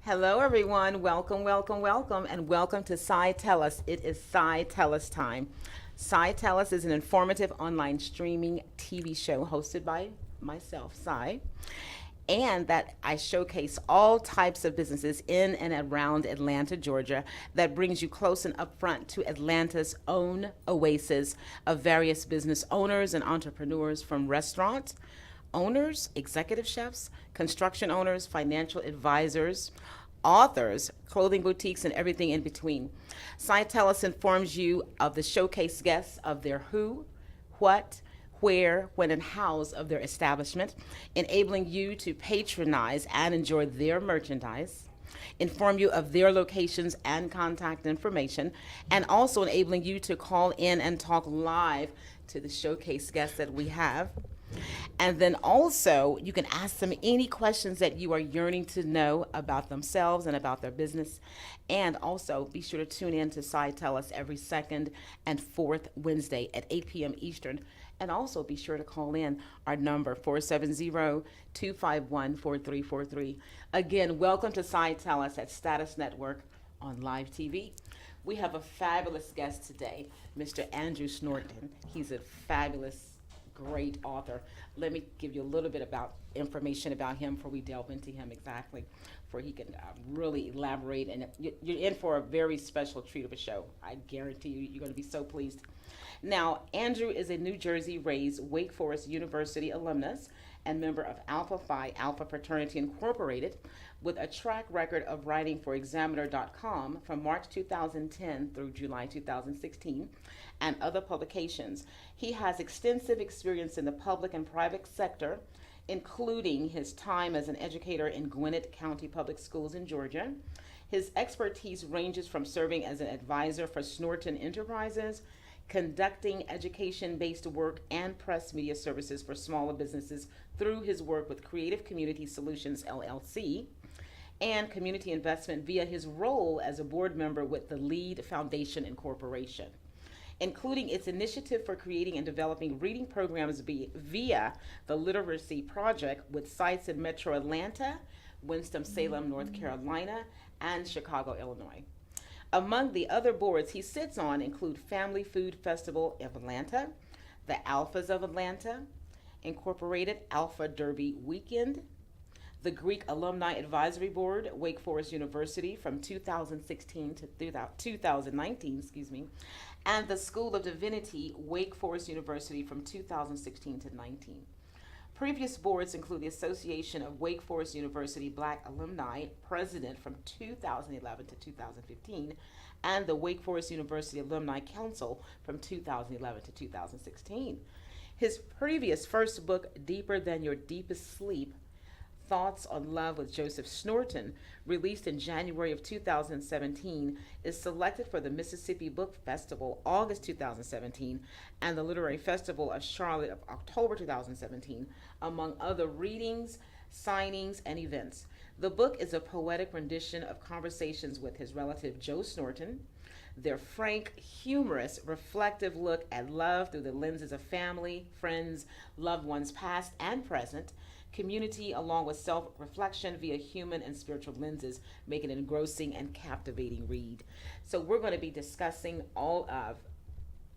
Hello, everyone. Welcome, welcome, welcome, and welcome to Sci Tell Us. It is Sci Tell Us time. Sci Tell Us is an informative online streaming TV show hosted by myself, Sci, and that I showcase all types of businesses in and around Atlanta, Georgia, that brings you close and upfront to Atlanta's own oasis of various business owners and entrepreneurs, from restaurants owners, executive chefs, construction owners, financial advisors, authors, clothing boutiques, and everything in between. SciTellus informs you of the showcase guests of their who, what, where, when, and hows of their establishment, enabling you to patronize and enjoy their merchandise, inform you of their locations and contact information, and also enabling you to call in and talk live to the showcase guests that we have. And then also, you can ask them any questions that you are yearning to know about themselves and about their business. And also, be sure to tune in to Sci Tell Us every second and fourth Wednesday at 8 p.m. Eastern. And also, be sure to call in our number, 470-251-4343. Again, welcome to Sci Tell Us at Status Network on live TV. We have a fabulous guest today, Mr. Andrew Snorton. He's a fabulous, great author. Let me give you a little bit about information about him before we delve into him exactly, for he can really elaborate. And you're in for a very special treat of a show. I guarantee you're going to be so pleased. Now, Andrew is a New Jersey raised Wake Forest University alumnus and member of Alpha Phi Alpha Fraternity Incorporated, with a track record of writing for Examiner.com from March 2010 through July 2016 and other publications. He has extensive experience in the public and private sector, including his time as an educator in Gwinnett County Public Schools in Georgia. His expertise ranges from serving as an advisor for Snorton Enterprises, conducting education-based work and press media services for smaller businesses through his work with Creative Community Solutions, LLC, and community investment via his role as a board member with the Lead Foundation Incorporation, including its initiative for creating and developing reading programs via the Literacy Project with sites in Metro Atlanta, Winston-Salem, North Carolina, and Chicago, Illinois. Among the other boards he sits on include Family Food Festival of Atlanta, the Alphas of Atlanta, Incorporated Alpha Derby Weekend, the Greek Alumni Advisory Board, Wake Forest University from 2016 to 2019, and the School of Divinity, Wake Forest University from 2016 to 19. Previous boards include the Association of Wake Forest University Black Alumni, president from 2011 to 2015, and the Wake Forest University Alumni Council from 2011 to 2016. His previous first book, Deeper Than Your Deepest Sleep, Thoughts on Love with Joseph Snorton, released in January of 2017, is selected for the Mississippi Book Festival, August 2017, and the Literary Festival of Charlotte of October 2017, among other readings, signings, and events. The book is a poetic rendition of conversations with his relative Joe Snorton, their frank, humorous, reflective look at love through the lenses of family, friends, loved ones past and present, community, along with self-reflection via human and spiritual lenses, make it an engrossing and captivating read. So we're going to be discussing all of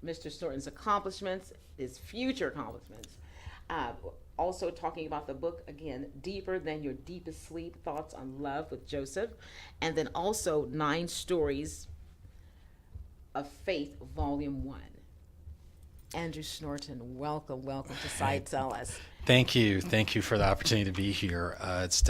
Mr. Snorton's accomplishments, his future accomplishments. Also talking about the book, again, Deeper Than Your Deepest Sleep, Thoughts on Love with Joseph. And then also 9 Stories of Faith, Volume 1. Andrew Snorton, welcome to Sci Tell Us. Thank you for the opportunity to be here. It's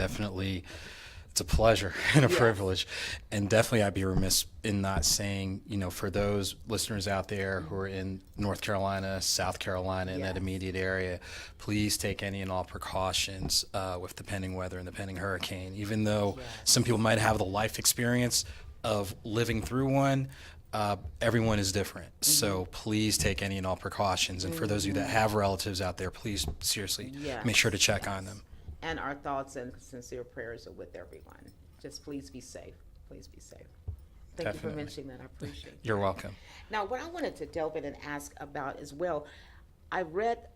a pleasure and a privilege, and definitely I'd be remiss in not saying, for those listeners out there who are in North Carolina, South Carolina, in that immediate area, please take any and all precautions with the pending weather and the pending hurricane. Even though some people might have the life experience of living through one, everyone is different. So please take any and all precautions. And for those of you that have relatives out there, please seriously make sure to check on them. And our thoughts and sincere prayers are with everyone. Just please be safe. Please be safe. Thank you for mentioning that. I appreciate it. You're welcome. Now, what I wanted to delve in and ask about as well, I read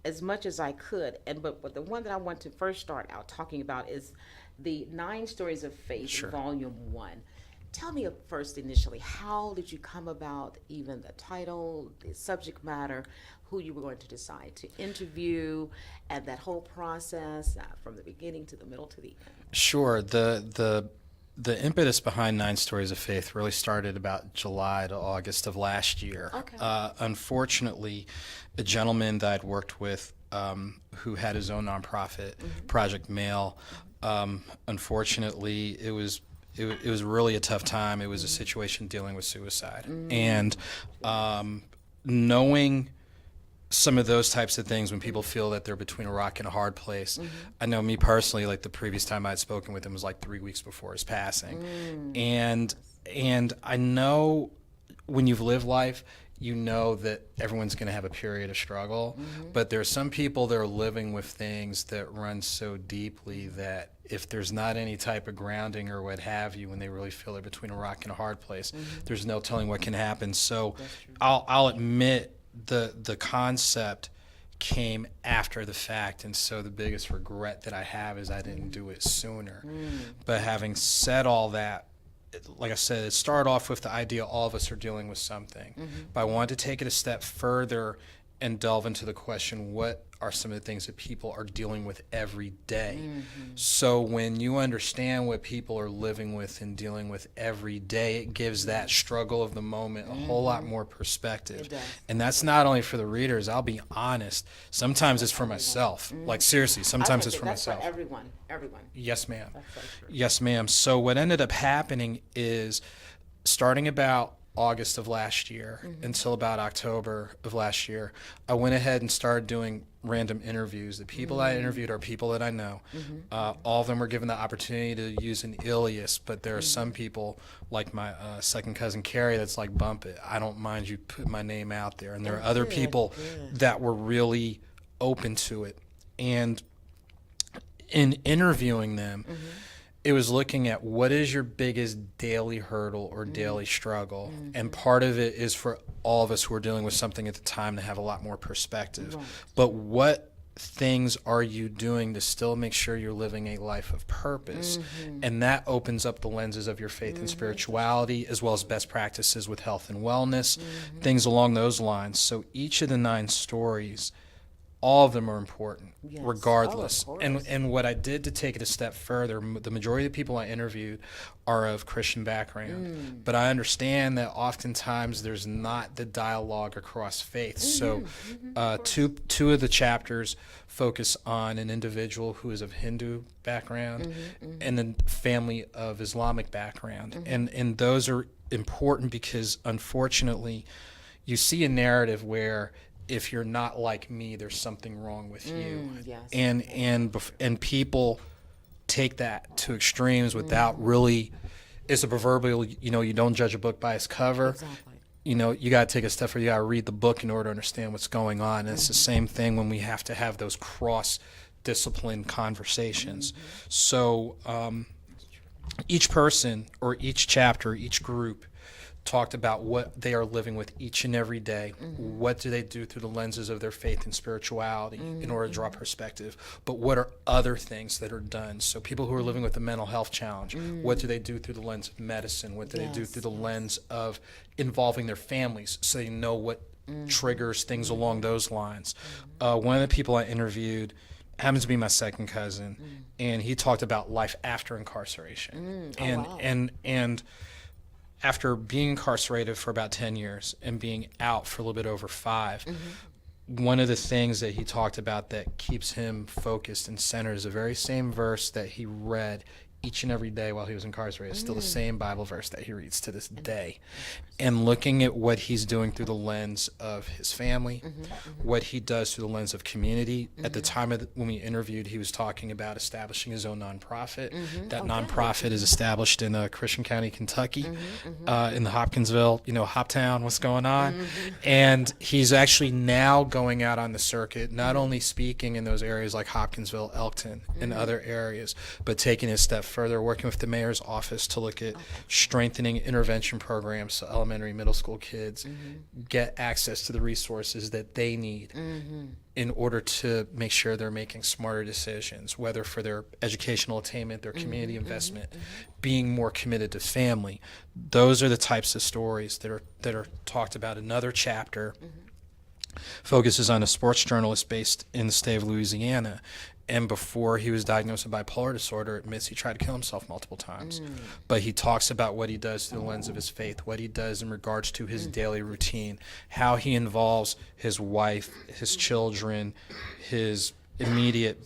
as much as I could. But the one that I want to first start out talking about is the 9 Stories of Faith, Sure. Volume 1. Tell me first, initially, how did you come about even the title, the subject matter, who you were going to decide to interview, and that whole process from the beginning to the middle to the end? Sure. The impetus behind 9 Stories of Faith really started about July to August of last year. Okay. Unfortunately, a gentleman that I'd worked with who had his own nonprofit, Project Mail, unfortunately, it was really a tough time. It was a situation dealing with suicide. And knowing some of those types of things when people feel that they're between a rock and a hard place. I know me personally, like the previous time I'd spoken with him was like 3 weeks before his passing. And I know when you've lived life, you know that everyone's going to have a period of struggle, but there are some people that are living with things that run so deeply that if there's not any type of grounding or what have you, when they really feel they're between a rock and a hard place, there's no telling what can happen. So I'll admit the concept came after the fact, and so the biggest regret that I have is I didn't do it sooner. But having said all that, like I said, it started off with the idea all of us are dealing with something. But I wanted to take it a step further and delve into the question, what are some of the things that people are dealing with every day? So when you understand what people are living with and dealing with every day, it gives that struggle of the moment a whole lot more perspective. It does. And that's not only for the readers, I'll be honest, sometimes it's for myself. Like seriously, sometimes it's for that's myself. for everyone. Yes, ma'am. That's so true. Yes, ma'am. So what ended up happening is starting about August of last year until about October of last year, I went ahead and started doing random interviews. The people I interviewed are people that I know. All of them were given the opportunity to use an alias, but there are some people, like my second cousin Carrie, that's like, bump it. I don't mind you put my name out there. And there are other people that were really open to it. And in interviewing them, it was looking at what is your biggest daily hurdle or daily struggle. And part of it is for all of us who are dealing with something at the time to have a lot more perspective. But what things are you doing to still make sure you're living a life of purpose? And that opens up the lenses of your faith and spirituality, as well as best practices with health and wellness, things along those lines. So each of the 9 stories, all of them are important, regardless. Oh, of course. And what I did to take it a step further, the majority of the people I interviewed are of Christian background. But I understand that oftentimes there's not the dialogue across faiths. So two of the chapters focus on an individual who is of Hindu background and a family of Islamic background. And those are important because, unfortunately, you see a narrative where if you're not like me, there's something wrong with you. Yes. And people take that to extremes without really, it's a proverbial, you don't judge a book by its cover. Exactly. You got to take a step further. You got to read the book in order to understand what's going on. And it's the same thing when we have to have those cross-discipline conversations. So each person or each chapter, each group talked about what they are living with each and every day. What do they do through the lenses of their faith and spirituality in order to draw perspective? But what are other things that are done? So people who are living with a mental health challenge, what do they do through the lens of medicine? What do they do through the lens of involving their families so they know what triggers things along those lines? One of the people I interviewed happens to be my second cousin, and he talked about life after incarceration. And after being incarcerated for about 10 years and being out for a little bit over 5, one of the things that he talked about that keeps him focused and centered is the very same verse that he read each and every day while he was incarcerated. It's still the same Bible verse that he reads to this day. And looking at what he's doing through the lens of his family, what he does through the lens of community. At the time when we interviewed, he was talking about establishing his own nonprofit. That nonprofit is established in Christian County, Kentucky, in the Hopkinsville, Hoptown, what's going on. And he's actually now going out on the circuit, not only speaking in those areas like Hopkinsville, Elkton, and other areas, but taking it a step further, working with the mayor's office to look at strengthening intervention programs so elementary, middle school kids get access to the resources that they need in order to make sure they're making smarter decisions, whether for their educational attainment, their community investment, being more committed to family. Those are the types of stories that are talked about. Another chapter focuses on a sports journalist based in the state of Louisiana, and before he was diagnosed with bipolar disorder, admits he tried to kill himself multiple times. But he talks about what he does through the lens of his faith, what he does in regards to his daily routine, how he involves his wife, his children, his immediate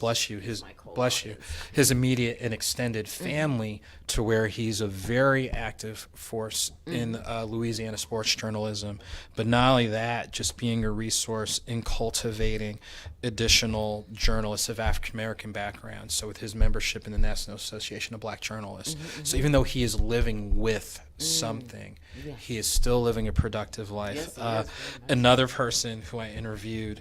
his immediate and extended family, to where he's a very active force in Louisiana sports journalism. But not only that, just being a resource in cultivating additional journalists of African American background. So with his membership in the National Association of Black Journalists. So even though he is living with something, he is still living a productive life. Another person who I interviewed,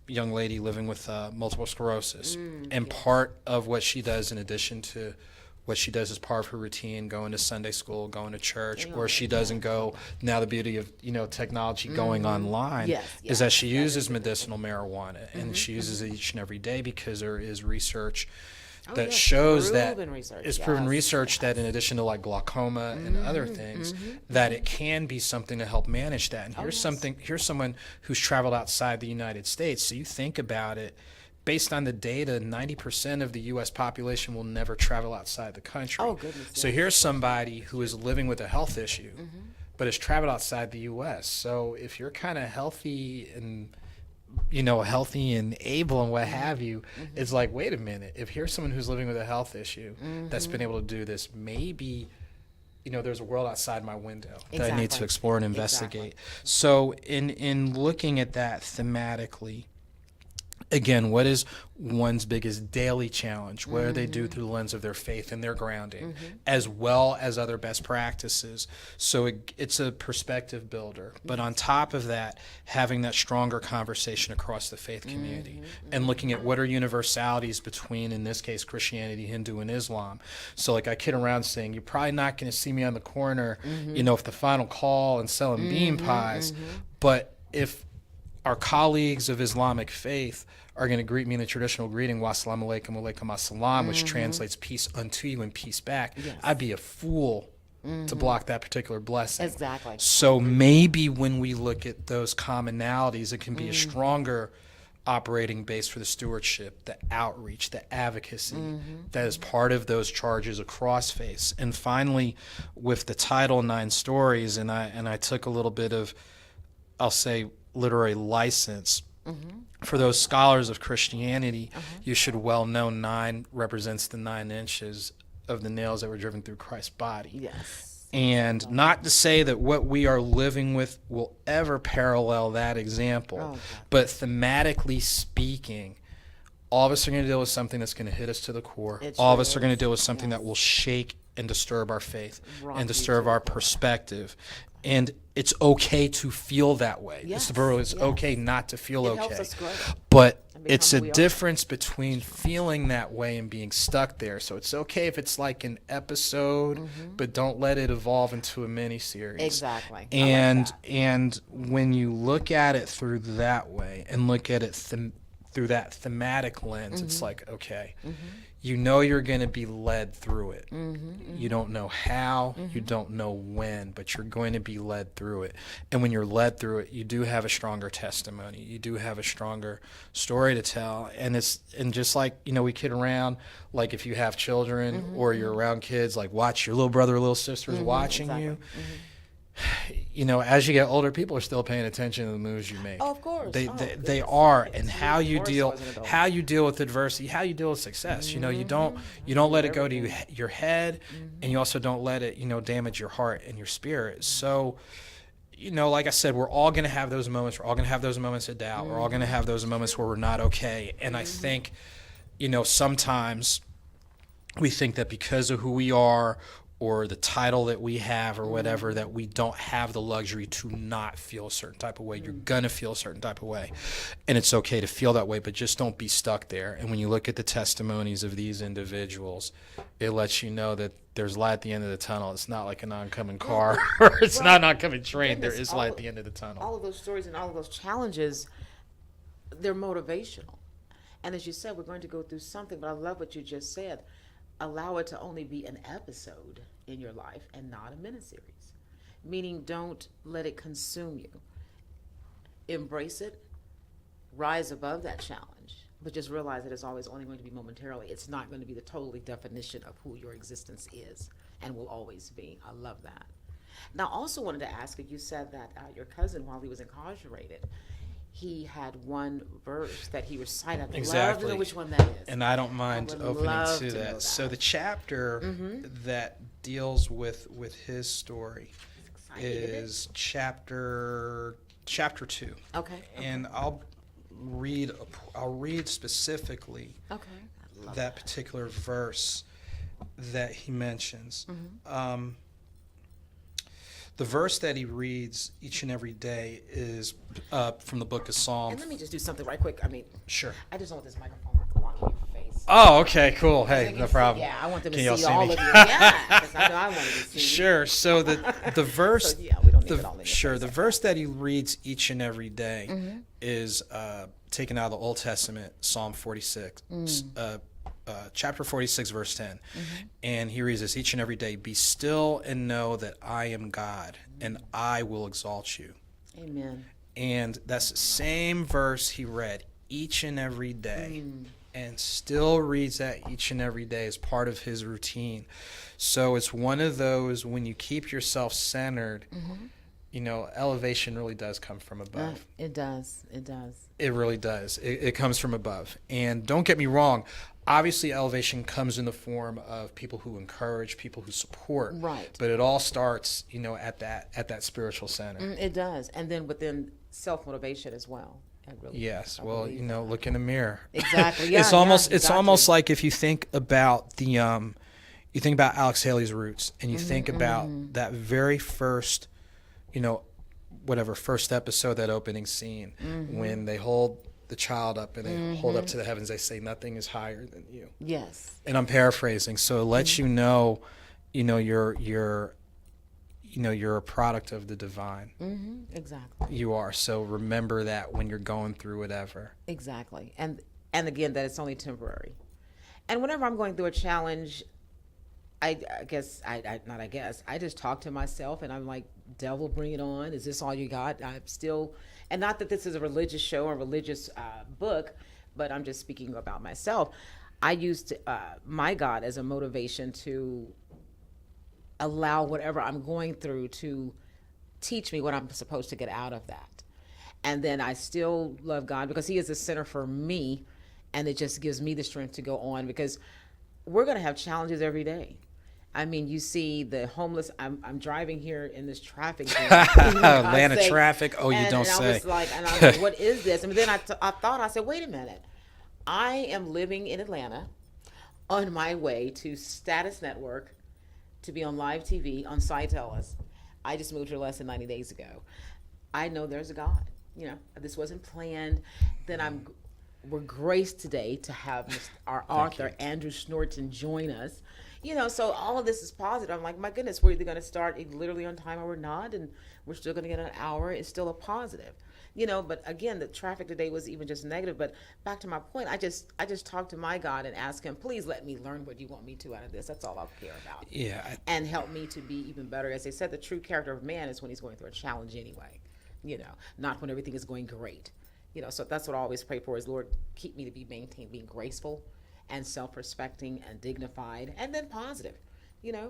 young lady living with multiple sclerosis, and part of what she does, in addition to what she does as part of her routine, going to Sunday school, going to church, or she doesn't go, now the beauty of technology going online, is that she uses medicinal marijuana, and she uses it each and every day, because there is research that shows that it's proven research that in addition to like glaucoma and other things, that it can be something to help manage that. And here's someone who's traveled outside the United States. So you think about it, based on the data, 90% of the U.S. population will never travel outside the country. Oh, goodness. So here's somebody who is living with a health issue, but has traveled outside the U.S. So if you're kind of healthy and healthy and able and what have you, it's like, wait a minute, if here's someone who's living with a health issue that's been able to do this, maybe, there's a world outside my window that I need to explore and investigate. So in looking at that thematically, again, what is one's biggest daily challenge? What do they do through the lens of their faith and their grounding, as well as other best practices? So it's a perspective builder. But on top of that, having that stronger conversation across the faith community and looking at what are universalities between, in this case, Christianity, Hindu, and Islam. So like I kid around saying, you're probably not going to see me on the corner, with the final call and selling bean pies. But if our colleagues of Islamic faith are going to greet me in the traditional greeting, wassalamu alaikum, alaikum assalam, which translates peace unto you and peace back, I'd be a fool to block that particular blessing. Exactly. So maybe when we look at those commonalities, it can be a stronger operating base for the stewardship, the outreach, the advocacy that is part of those charges across faiths. And finally, with the title 9 Stories, and I took a little bit of, I'll say, literary license. For those scholars of Christianity, you should well know 9 represents the 9 inches of the nails that were driven through Christ's body. Yes. And not to say that what we are living with will ever parallel that example, but thematically speaking, all of us are going to deal with something that's going to hit us to the core. All of us are going to deal with something that will shake and disturb our faith and disturb our perspective. And it's okay to feel that way. It's okay not to feel okay. Helps us grow. But it's a difference between feeling that way and being stuck there. So it's okay if it's like an episode, but don't let it evolve into a mini-series. Exactly. And when you look at it through that way and look at it through that thematic lens, it's like, okay, you're going to be led through it. You don't know how, you don't know when, but you're going to be led through it. And when you're led through it, you do have a stronger testimony. You do have a stronger story to tell. And just like, we kid around, like if you have children or you're around kids, like watch your little brother or little sisters watching you. As you get older, people are still paying attention to the moves you make. Oh, of course. They are, and how you deal with adversity, how you deal with success. You don't let it go to your head, and you also don't let it damage your heart and your spirit. So, like I said, we're all going to have those moments. We're all going to have those moments of doubt. We're all going to have those moments where we're not okay. And I think, sometimes we think that because of who we are, or the title that we have or whatever, that we don't have the luxury to not feel a certain type of way. You're going to feel a certain type of way. And it's okay to feel that way, but just don't be stuck there. And when you look at the testimonies of these individuals, it lets you know that there's light at the end of the tunnel. It's not like an oncoming car or it's not an oncoming train. There is light at the end of the tunnel. All of those stories and all of those challenges, they're motivational. And as you said, we're going to go through something, but I love what you just said. Allow it to only be an episode in your life and not a miniseries. Meaning, don't let it consume you. Embrace it, rise above that challenge, but just realize that it's always only going to be momentarily. It's not going to be the totally definition of who your existence is and will always be. I love that. Now, I also wanted to ask you said that your cousin, while he was incarcerated, he had one verse that he recited. I'd love to know which one that is. And I don't mind opening to that. So the chapter that deals with his story is chapter 2. Okay. And I'll read specifically that particular verse that he mentions. The verse that he reads each and every day is from the book of Psalms. And let me just do something right quick. I mean, sure. I just don't want this microphone blocking your face. Oh, okay, cool. Hey, no problem. Yeah, I want them Can to y'all see see all me? of you. Yeah, because I know I want to see. Sure. So the verse, So, yeah, we don't need it all in your sure, face. the verse that he reads each and every day is taken out of the Old Testament, Psalm 46, chapter 46, verse 10. And he reads this each and every day: "Be still and know that I am God, and I will exalt you." Amen. And that's the same verse he read each and every day, and still reads that each and every day as part of his routine. So it's one of those, when you keep yourself centered, elevation really does come from above. It does. It does. It really does. It comes from above. And don't get me wrong, obviously elevation comes in the form of people who encourage, people who support. Right. But it all starts, at that spiritual center. It does. And then within self-motivation as well. Yes. Well, look in the mirror. Exactly. Yeah, it's almost like if you think about you think about Alex Haley's Roots, and you think about that very first, first episode, that opening scene, when they hold the child up and they hold up to the heavens, they say, "Nothing is higher than you." Yes. And I'm paraphrasing, so it lets you know, you're a product of the divine. Exactly. You are. So remember that when you're going through whatever. Exactly. And again, that it's only temporary. And whenever I'm going through a challenge, I just talk to myself and I'm like, devil, bring it on. Is this all you got? I'm still, and not that this is a religious show or a religious book, but I'm just speaking about myself. I used my God as a motivation to allow whatever I'm going through to teach me what I'm supposed to get out of that. And then I still love God because he is the center for me, and it just gives me the strength to go on, because we're going to have challenges every day. I mean, you see the homeless. I'm driving here in this traffic jam. Atlanta traffic. Oh, you don't say. I was like, what is this? And then I said, wait a minute. I am living in Atlanta on my way to Status Network to be on live TV on Cytellus. I just moved here less than 90 days ago. I know there's a God. This wasn't planned. Then we're graced today to have our author, Andrew Snorton, join us. So all of this is positive. I'm like, my goodness, we're either going to start literally on time or we're not, and we're still going to get an hour. It's still a positive. But again, the traffic today was even just negative. But back to my point, I just talked to my God and asked him, please let me learn what you want me to out of this. That's all I'll care about. Yeah. And help me to be even better. As they said, the true character of man is when he's going through a challenge anyway, not when everything is going great. So that's what I always pray for is, Lord, keep me to be maintained, being graceful and self-respecting and dignified, and then positive.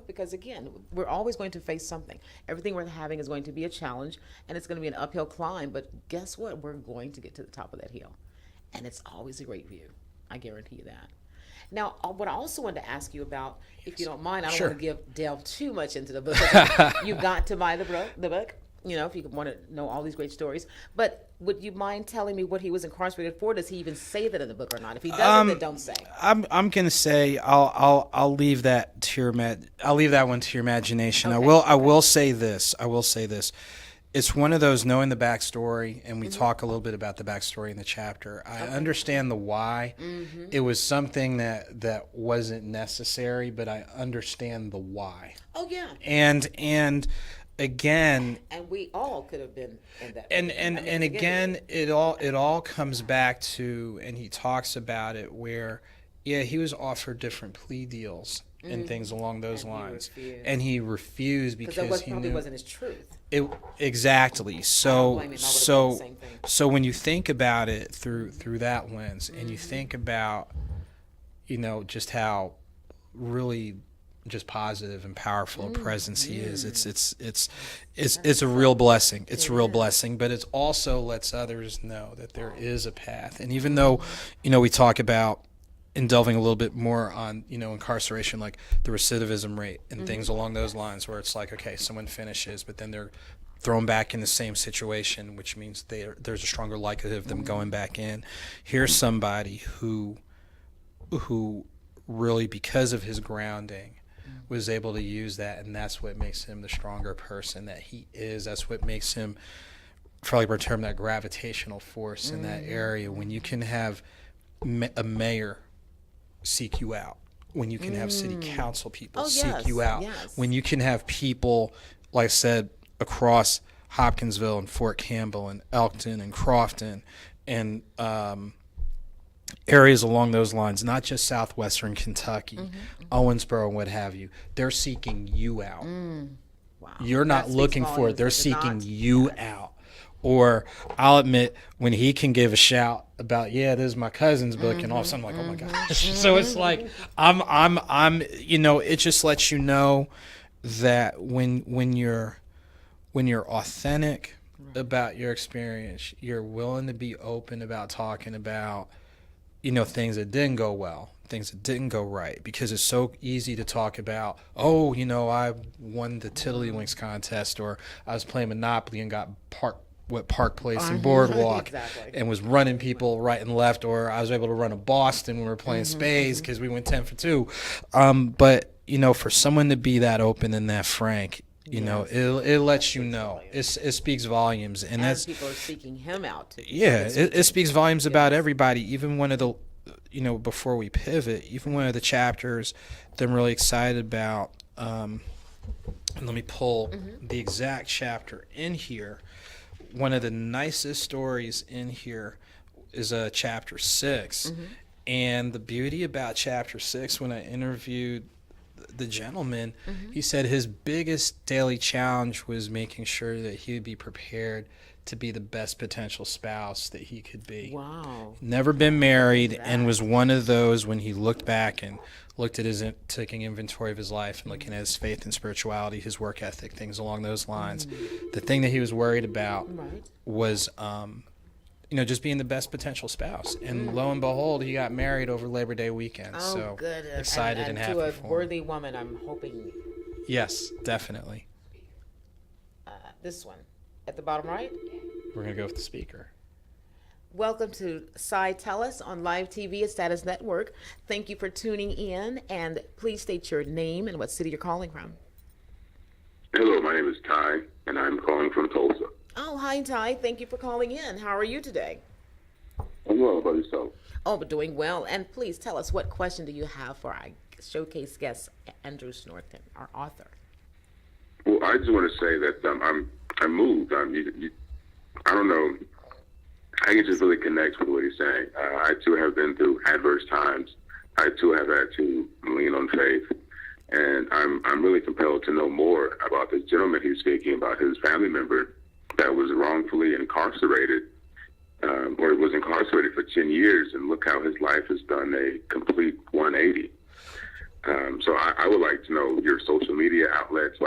Because again, we're always going to face something. Everything we're having is going to be a challenge, and it's going to be an uphill climb. But guess what? We're going to get to the top of that hill, and it's always a great view. I guarantee you that. Now, what I also wanted to ask you about, if you don't mind, I don't want to delve too much into the book. You got to buy the book. if you want to know all these great stories. But would you mind telling me what he was incarcerated for? Does he even say that in the book or not? If he doesn't, then don't say. I'm gonna say I'll leave that to your I'll leave that one to your imagination. Okay. I will say this. It's one of those, knowing the backstory, and we talk a little bit about the backstory in the chapter. I understand the why. It was something that wasn't necessary, but I understand the why. Oh yeah. And again, And we all could have been in that. and again, it all comes back to, and he talks about it, where he was offered different plea deals and things along those lines, and he refused because that he probably knew wasn't his truth. exactly. I don't So blame him. I would've done the same thing. so when you think about it through that lens, and you think about just how really just positive and powerful a presence he is, it's a real blessing. It's a real blessing, but it also lets others know that there is a path. And even though we talk about, in delving a little bit more on incarceration, like the recidivism rate and things along those lines, where it's like, okay, someone finishes, but then they're thrown back in the same situation, which means there's a stronger likelihood of them going back in. Here's somebody who really, because of his grounding, was able to use that, and that's what makes him the stronger person that he is. That's what makes him, for lack of a term, that gravitational force in that area. When you can have a mayor seek you out, when you can have city council people seek you out, when you can have people, like I said, across Hopkinsville and Fort Campbell and Elkton and Crofton and areas along those lines, not just southwestern Kentucky, Owensboro, and what have you, they're seeking you out. Wow. You're not looking for it. They're seeking you out. Or I'll admit, when he can give a shout about, this is my cousin's book, and all of a sudden I'm like, oh my gosh. So it's like, it just lets you know that when you're authentic about your experience, you're willing to be open about talking about, things that didn't go well, things that didn't go right, because it's so easy to talk about, I won the Tiddlywinks contest, or I was playing Monopoly and got Park Place and Boardwalk, and was running people right and left, or I was able to run a Boston when we were playing spades because we went 10 for 2. But for someone to be that open and that frank, it lets you know. It speaks volumes, and that's, people are seeking him out too. It speaks volumes about everybody. Even one of the, before we pivot, even one of the chapters that I'm really excited about. And let me pull the exact chapter in here. One of the nicest stories in here is chapter 6. And the beauty about chapter 6, when I interviewed the gentleman, he said his biggest daily challenge was making sure that he would be prepared to be the best potential spouse that he could be. Wow. Never been married, and was one of those, when he looked back and looked at taking inventory of his life and looking at his faith and spirituality, his work ethic, things along those lines. The thing that he was worried about was, just being the best potential spouse. And lo and behold, he got married over Labor Day weekend. So good. Excited and happy to a for him. worthy woman, I'm hoping. Yes, definitely. This one at the bottom right. We're going to go with the speaker. Welcome to Cy Tell Us on live TV at Status Network. Thank you for tuning in, and please state your name and what city you're calling from. Hello, my name is Ty, and I'm calling from Tulsa. Oh, hi, Ty. Thank you for calling in. How are you today? I'm well. About yourself? Oh, but doing well. And please tell us, what question do you have for our showcase guest, Andrew Snorton, our author? Well, I just want to say that I'm moved. I don't know. I can just really connect with what he's saying. I too have been through adverse times. I too have had to lean on faith, and I'm really compelled to know more about this gentleman who's speaking about, his family member that was wrongfully incarcerated, or was incarcerated for 10 years, and look how his life has done a complete 180. So I would like to know your social media outlets.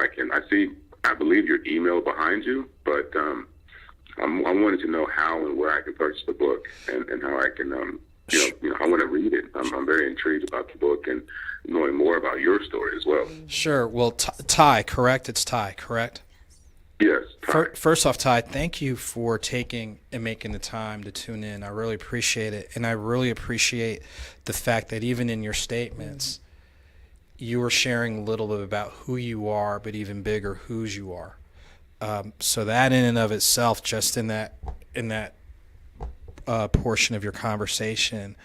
I believe your email behind you, but I wanted to know how and where I can purchase the book, and how I can, I want to read it. I'm very intrigued about the book and knowing more about your story as well. Sure. Well, Ty, correct? It's Ty, correct? Yes. Ty. First off, Ty, thank you for taking and making the time to tune in. I really appreciate it. And I really appreciate the fact that even in your statements, you were sharing a little bit about who you are, but even bigger, whose you are. So that in and of itself, just in that portion of your conversation,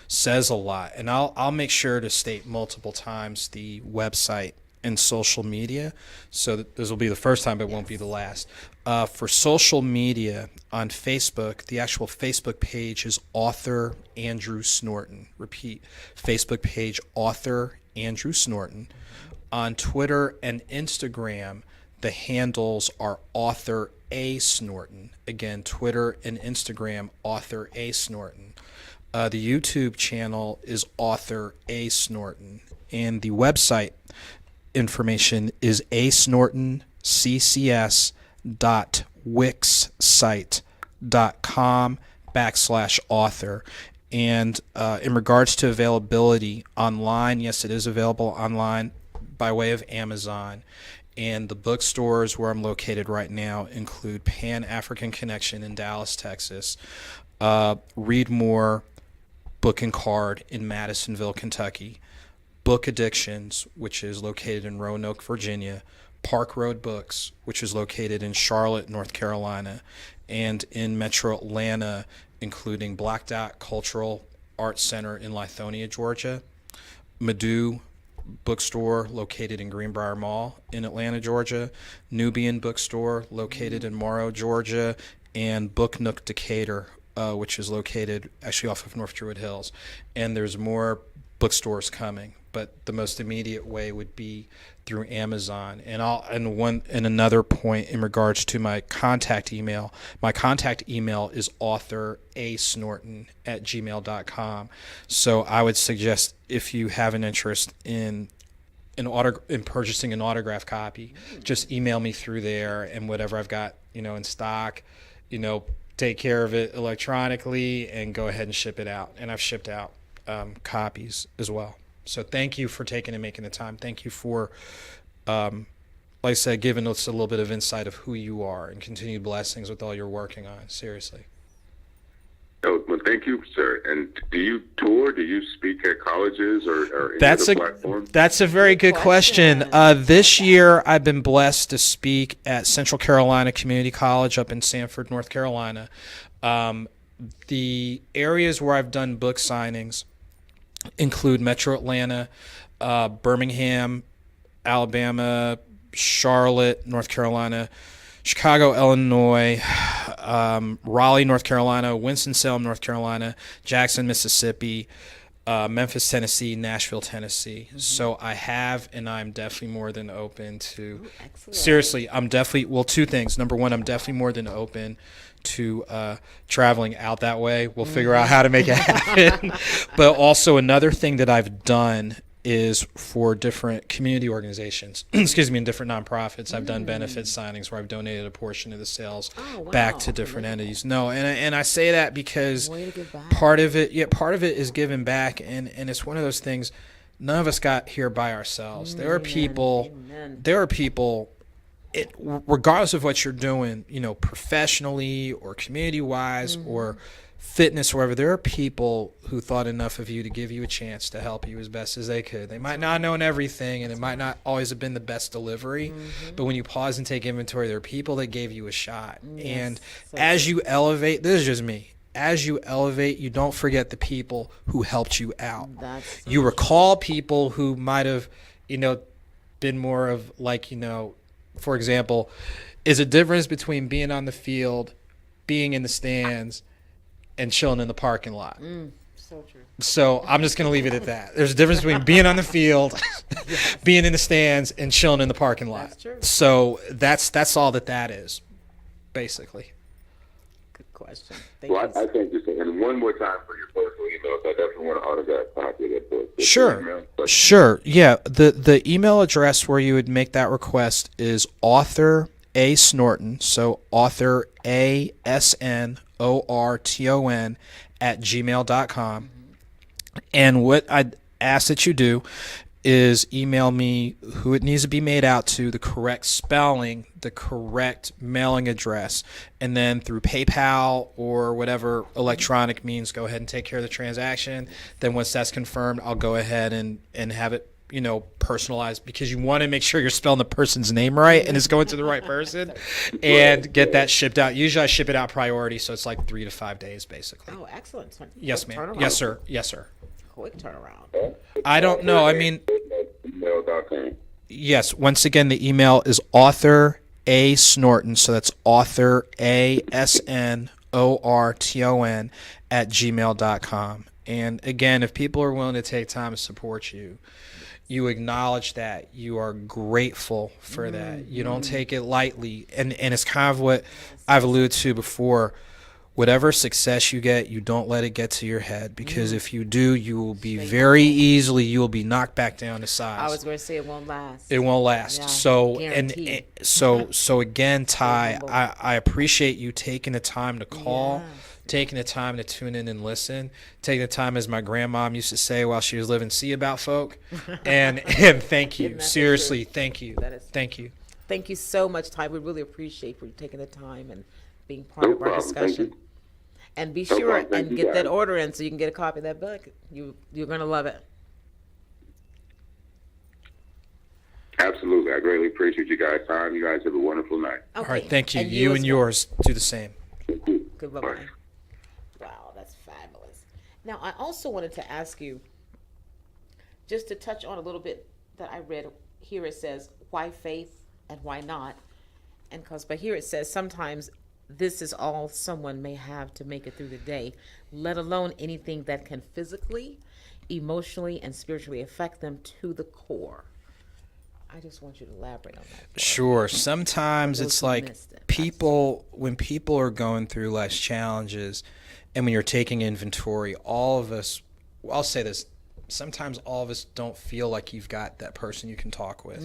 says a lot. And I'll make sure to state multiple times the website and social media, so that this will be the first time, but it won't be the last. For social media, on Facebook, the actual Facebook page is Author Andrew Snorton. Repeat, Facebook page Author Andrew Snorton. On Twitter and Instagram, the handles are Author A Snorton. Again, Twitter and Instagram, Author A Snorton. The YouTube channel is Author A Snorton. And the website information is asnorton.wixsite.com/author. And in regards to availability online, yes, it is available online by way of Amazon. And the bookstores where I'm located right now include Pan African Connection in Dallas, Texas, Read More Book and Card in Madisonville, Kentucky, Book Addictions, which is located in Roanoke, Virginia, Park Road Books, which is located in Charlotte, North Carolina, and in Metro Atlanta, including Black Dot Cultural Arts Center in Lithonia, Georgia, Madhu Bookstore located in Greenbrier Mall in Atlanta, Georgia, Nubian Bookstore located in Morrow, Georgia, and Book Nook Decatur, which is located actually off of North Druid Hills. And there's more bookstores coming, but the most immediate way would be through Amazon. And another point in regards to my contact email. My contact email is authorsnorton@gmail.com. So I would suggest, if you have an interest in purchasing an autograph copy, just email me through there, and whatever I've got, in stock, take care of it electronically and go ahead and ship it out. And I've shipped out copies as well. So thank you for taking and making the time. Thank you for, like I said, giving us a little bit of insight of who you are, and continued blessings with all you're working on. Seriously. Oh, well, thank you, sir. And do you tour? Do you speak at colleges or any That's other platforms? That's a very good question. This year, I've been blessed to speak at Central Carolina Community College up in Sanford, North Carolina. The areas where I've done book signings include Metro Atlanta, Birmingham, Alabama, Charlotte, North Carolina, Chicago, Illinois, Raleigh, North Carolina, Winston-Salem, North Carolina, Jackson, Mississippi, Memphis, Tennessee, Nashville, Tennessee. Mm-hmm. So I have, and I'm definitely more than open to. Ooh, seriously, I'm definitely, two things. Number one, I'm definitely more than open to traveling out that way. We'll figure out how to make it happen. But also another thing that I've done is for different community organizations, and different nonprofits. I've done benefit signings where I've donated a portion of the sales back to different entities. No, and I say that because part of it is giving back, and it's one of those things. None of us got here by ourselves. There are people. Regardless of what you're doing, professionally or community-wise or fitness, wherever, there are people who thought enough of you to give you a chance to help you as best as they could. They might not have known everything, and it might not always have been the best delivery, but when you pause and take inventory, there are people that gave you a shot. And as you elevate, this is just me, as you elevate, you don't forget the people who helped you out. You recall people who might have, been more of for example, is a difference between being on the field, being in the stands, and chilling in the parking lot. So true. So I'm just going to leave it at that. There's a difference between being on the field, being in the stands, and chilling in the parking lot. That's true. So that's all that is, basically. Good question. Well, I thank you, sir. And one more time for your personal email. I definitely want to autograph a copy of that book. Sure. Yeah. The email address where you would make that request is Author A Snorton. So Author ASNORTON @gmail.com. And what I'd ask that you do is email me who it needs to be made out to, the correct spelling, the correct mailing address, and then through PayPal or whatever electronic means, go ahead and take care of the transaction. Then once that's confirmed, I'll go ahead and have it, personalized, because you want to make sure you're spelling the person's name right and it's going to the right person, and get that shipped out. Usually I ship it out priority, so it's like 3 to 5 days basically. Oh, excellent. Yes, Quick ma'am. turnaround. Yes, sir. Yes, sir. Quick turnaround. I don't know. I mean, Email.com. yes. Once again, the email is Author A Snorton. So that's Author ASNORTON @gmail.com. And again, if people are willing to take time to support you, you acknowledge that, you are grateful for that. You don't take it lightly. And it's kind of what I've alluded to before. Whatever success you get, you don't let it get to your head, because if you do, you will be very easily, you will be knocked back down to size. I was going to say it won't last. It won't last. Yeah, So guaranteed. so again, Ty, I appreciate you taking the time to call, Yes. taking the time to tune in and listen, taking the time, as my grandmom used to say while she was living, see about folk, and thank Isn't you. that the Seriously, truth? thank you. That is- Thank you. Thank you so much, Ty. We really appreciate for you taking the time and being part No of our problem. Thank discussion. you. And be No sure problem. Thank and you, get that guys. order in so you can get a copy of that book. You're gonna love it. Absolutely. I greatly appreciate you guys' time. You guys have a wonderful night. All right, thank you. And You as and well. yours do the same. Good bye. Wow, that's fabulous. Now, I also wanted to ask you, just to touch on a little bit that I read here. It says, why faith and why not? And but here it says, sometimes this is all someone may have to make it through the day, let alone anything that can physically, emotionally, and spiritually affect them to the core. I just want you to elaborate on that. for us. Sure. Sometimes Those it's who like missed it. when people are going through life's challenges, and when you're taking inventory, all of us, I'll say this, sometimes all of us don't feel like you've got that person you can talk with,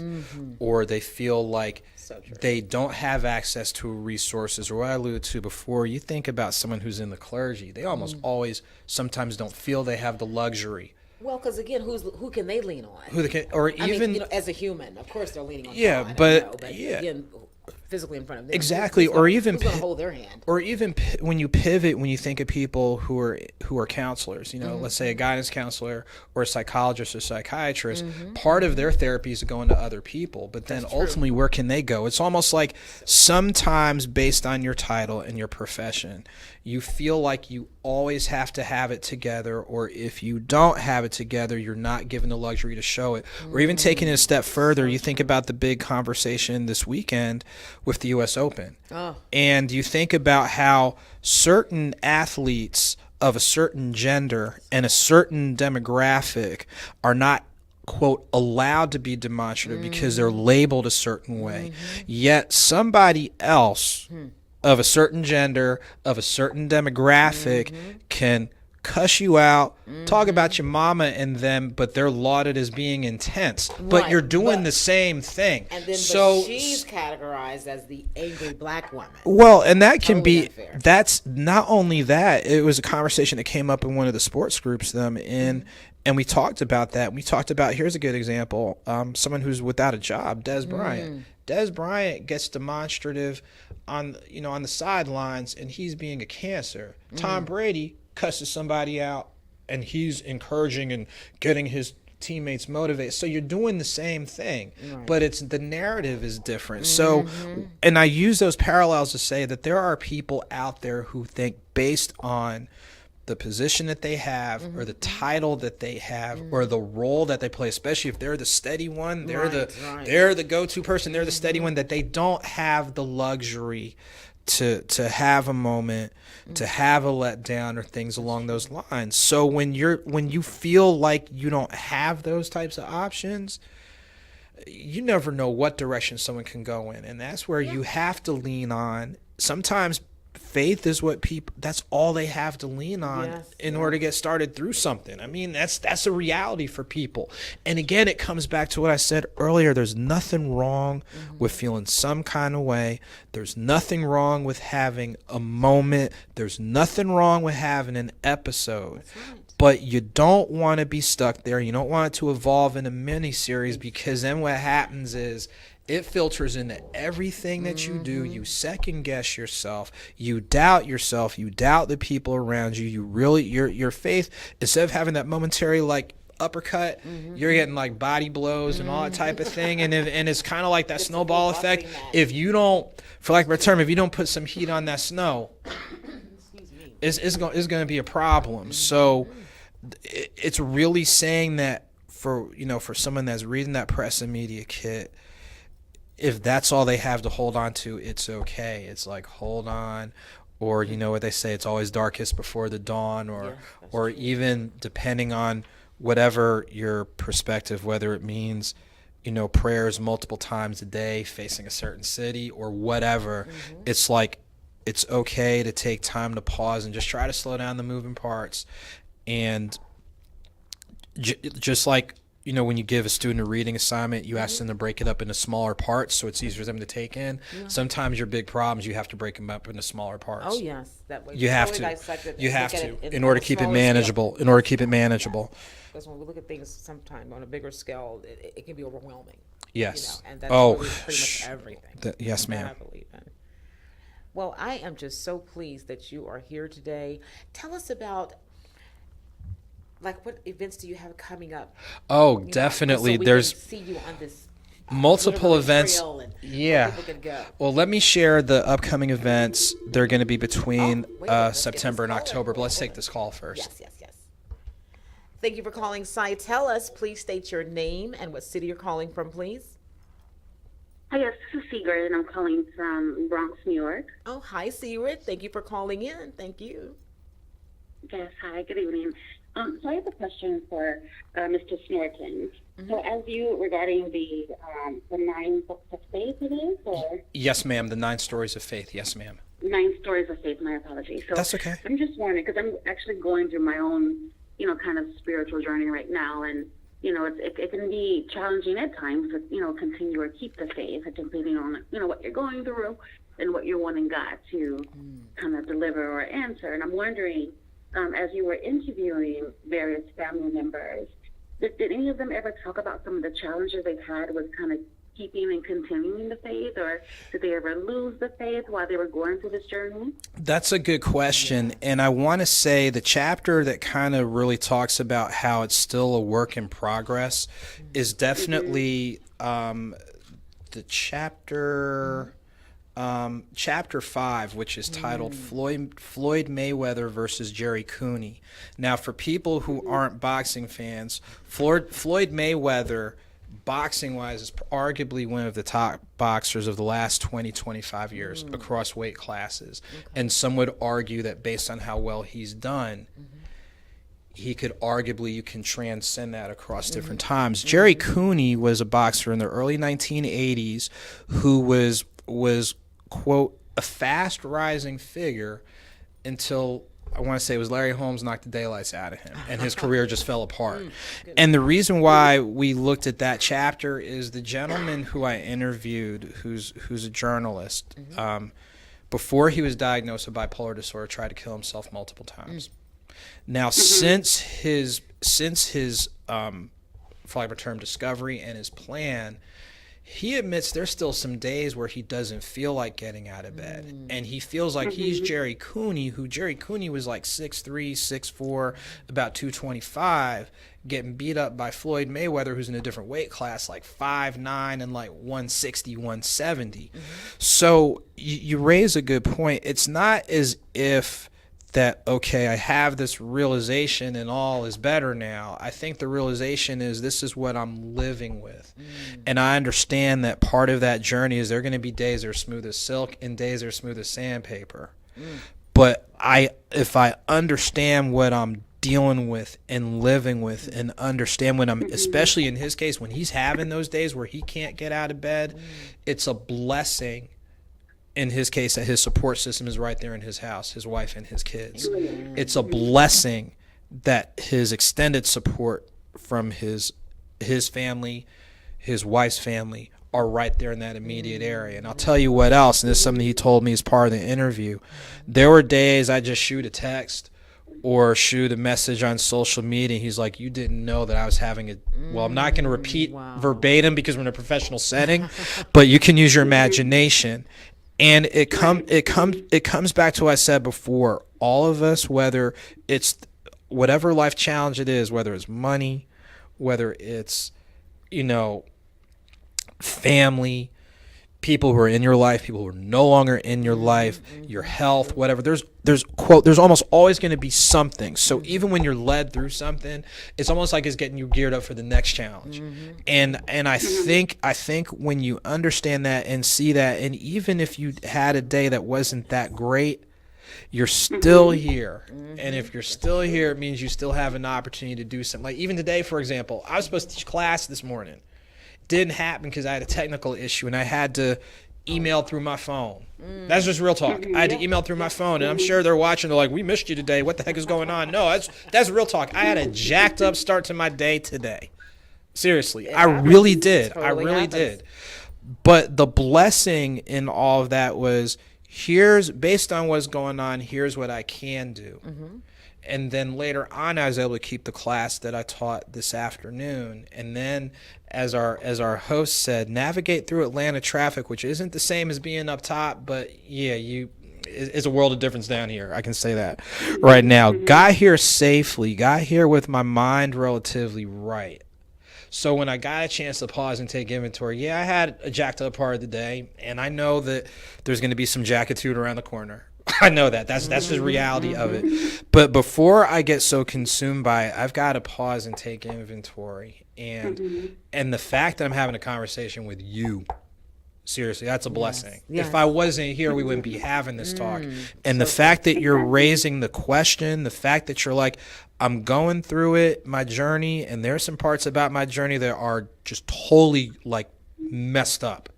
or they feel like So true. they don't have access to resources, or what I alluded to before. You think about someone who's in the clergy, they almost always sometimes don't feel they have the luxury. Well, because again, who can they lean on? Who they can, or I even mean, as a human, of course they're leaning on Yeah, God, I but- know, yeah. again, physically in front of them. Exactly, Who's or gonna- even who's going pi- to hold their hand? or even when you pivot, when you think of people who are counselors, let's say a guidance counselor or a psychologist or psychiatrist, part of their therapy is going to other people, but then ultimately, where can they go? It's almost like sometimes, based on your title and your profession, you feel like you always have to have it together, or if you don't have it together, you're not given the luxury to show it. Or even taking it a step further, you think about the big conversation this weekend with the U.S. Open. Oh. And you think about how certain athletes of a certain gender and a certain demographic are not, quote, allowed to be demonstrative because they're labeled a certain way. Yet somebody else of a certain gender, of a certain demographic can cuss you out, talk about your mama and them, but they're lauded as being intense. But Right, you're doing but- the same thing. And then, so but she's categorized as the angry black woman. well, and that can Totally be, unfair. that's not only that, it was a conversation that came up in one of the sports groups and we talked about that. We talked about, here's a good example, someone who's without a job, Des Bryant. Des Bryant gets demonstrative on the sidelines, and he's being a cancer. Tom Brady cusses somebody out, and he's encouraging and getting his teammates motivated. So you're doing the same thing, but the narrative is different. So, and I use those parallels to say that there are people out there who think based on the position that they have, or the title that they have, or the role that they play, especially if they're the steady one, they're Right. they're the go-to person, they're the steady one, that they don't have the luxury to have a moment, to have a letdown, or things along those lines. So when you feel like you don't have those types of options, you never know what direction someone can go in, and that's where you have to lean on. Sometimes faith is what that's all they have to lean on Yes, in order to get started through something. I mean, that's a reality for people. And again, it comes back to what I said earlier. There's nothing wrong with feeling some kind of way. There's nothing wrong with having a moment. There's nothing wrong with having an episode. but you don't want to be stuck there. You don't want it to evolve in a mini series, because then what happens is it filters into everything that you do. You second guess yourself. You doubt yourself. You doubt the people around you. You really, your faith, instead of having that momentary like uppercut, you're getting like body blows and all that type of thing. And it's kind of like that snowball effect. If you don't, for lack of a term, if you don't put some heat on that snow, it's going to be a problem. So it's really saying that for someone that's reading that press and media kit, if that's all they have to hold on to, it's okay. It's like, hold on. Or, what they say, it's always darkest before the dawn, or even depending on whatever your perspective, whether it means, prayers multiple times a day, facing a certain city or whatever, it's like, it's okay to take time to pause and just try to slow down the moving parts. And just like, when you give a student a reading assignment, you ask them to break it up into smaller parts so it's easier for them to take in. Sometimes your big problems, you have to break them up into smaller parts. Oh, yes. That way you have to. You have to, in order to keep it manageable. In order to keep it manageable. Because when we look at things sometimes on a bigger scale, it can be overwhelming. Yes. And that's really pretty much everything. Yes, ma'am. I believe in. Well, I am just so pleased that you are here today. Tell us about, like, what events do you have coming up? Oh, definitely. So we There's can see you on this multiple events. Yeah. Well, let me share the upcoming events. They're going to be between September and October. But let's take this call first. Yes. Thank you for calling Cy. Tell us, please state your name and what city you're calling from, please. Hi, yes, this is Sigrid, and I'm calling from Bronx, New York. Oh, hi, Sigrid. Thank you for calling in. Thank you. Yes, hi, good evening. So I have a question for Mr. Snorton. So as you, regarding the 9 books of faith it is, or? Yes, ma'am, the 9 stories of faith. Yes, ma'am. 9 stories of faith, my apologies. So that's okay. I'm just wondering, because I'm actually going through my own, kind of spiritual journey right now, and it can be challenging at times to, continue or keep the faith, depending on, what you're going through and what you're wanting God to kind of deliver or answer. And I'm wondering, as you were interviewing various family members, did any of them ever talk about some of the challenges they've had with kind of keeping and continuing the faith, or did they ever lose the faith while they were going through this journey? That's a good question. And I want to say the chapter that kind of really talks about how it's still a work in progress is definitely the chapter 5, which is titled Floyd Mayweather versus Jerry Cooney. Now, for people who aren't boxing fans, Floyd Mayweather, boxing-wise, is arguably one of the top boxers of the last 20, 25 years across weight classes. Okay. And some would argue that based on how well he's done, he could arguably, you can transcend that across different times. Jerry Cooney was a boxer in the early 1980s who was quote, a fast rising figure until, I want to say it was Larry Holmes knocked the daylights out of him and his career just fell apart. And the reason why we looked at that chapter is the gentleman who I interviewed, who's a journalist, before he was diagnosed with bipolar disorder, tried to kill himself multiple times. Now, since his for lack of a term, discovery and his plan, he admits there's still some days where he doesn't feel like getting out of bed. And he feels like he's Jerry Cooney, who Jerry Cooney was like 6'3", 6'4", about 225, getting beat up by Floyd Mayweather, who's in a different weight class, like 5'9" and like 160, 170. So you raise a good point. It's not as if that, okay, I have this realization and all is better now. I think the realization is this is what I'm living with. And I understand that part of that journey is there are going to be days that are smooth as silk and days that are smooth as sandpaper. But if I understand what I'm dealing with and living with and understand when I'm, especially in his case, when he's having those days where he can't get out of bed, it's a blessing. In his case, that his support system is right there in his house, his wife and his kids. It's a blessing that his extended support from his family, his wife's family, are right there in that immediate area. And I'll tell you what else, and this is something he told me as part of the interview. There were days I just shoot a text or shoot a message on social media. He's like, you didn't know that I was having a, well, I'm not going to repeat verbatim because we're in a professional setting, but you can use your imagination. And it comes back to what I said before. All of us, whether it's whatever life challenge it is, whether it's money, whether it's, family, people who are in your life, people who are no longer in your life, your health, whatever. There's almost always going to be something. So even when you're led through something, it's almost like it's getting you geared up for the next challenge. And I think when you understand that and see that, and even if you had a day that wasn't that great, you're still here. And if you're still here, it means you still have an opportunity to do something. Like even today, for example, I was supposed to teach class this morning. Didn't happen because I had a technical issue and I had to email through my phone. That's just real talk. I had to email through my phone, and I'm sure they're watching. They're like, "We missed you today. What the heck is going on?" No, that's real talk. I had a jacked up start to my day today. Seriously, I really did. I really did. But the blessing in all of that was, here's, based on what's going on, here's what I can do. And then later on, I was able to keep the class that I taught this afternoon. And then, as our host said, navigate through Atlanta traffic, which isn't the same as being up top, but yeah, it's a world of difference down here. I can say that right now. Got here safely, got here with my mind relatively right. So when I got a chance to pause and take inventory, yeah, I had a jacked up part of the day, and I know that there's going to be some jackitude around the corner. I know that. That's the reality of it. But before I get so consumed by it, I've got to pause and take inventory. And the fact that I'm having a conversation with you, seriously, that's a blessing. Yes. If I wasn't here, we wouldn't be having this talk. And the fact that you're raising the question, the fact that you're like, I'm going through it, my journey, and there's some parts about my journey that are just totally like messed up.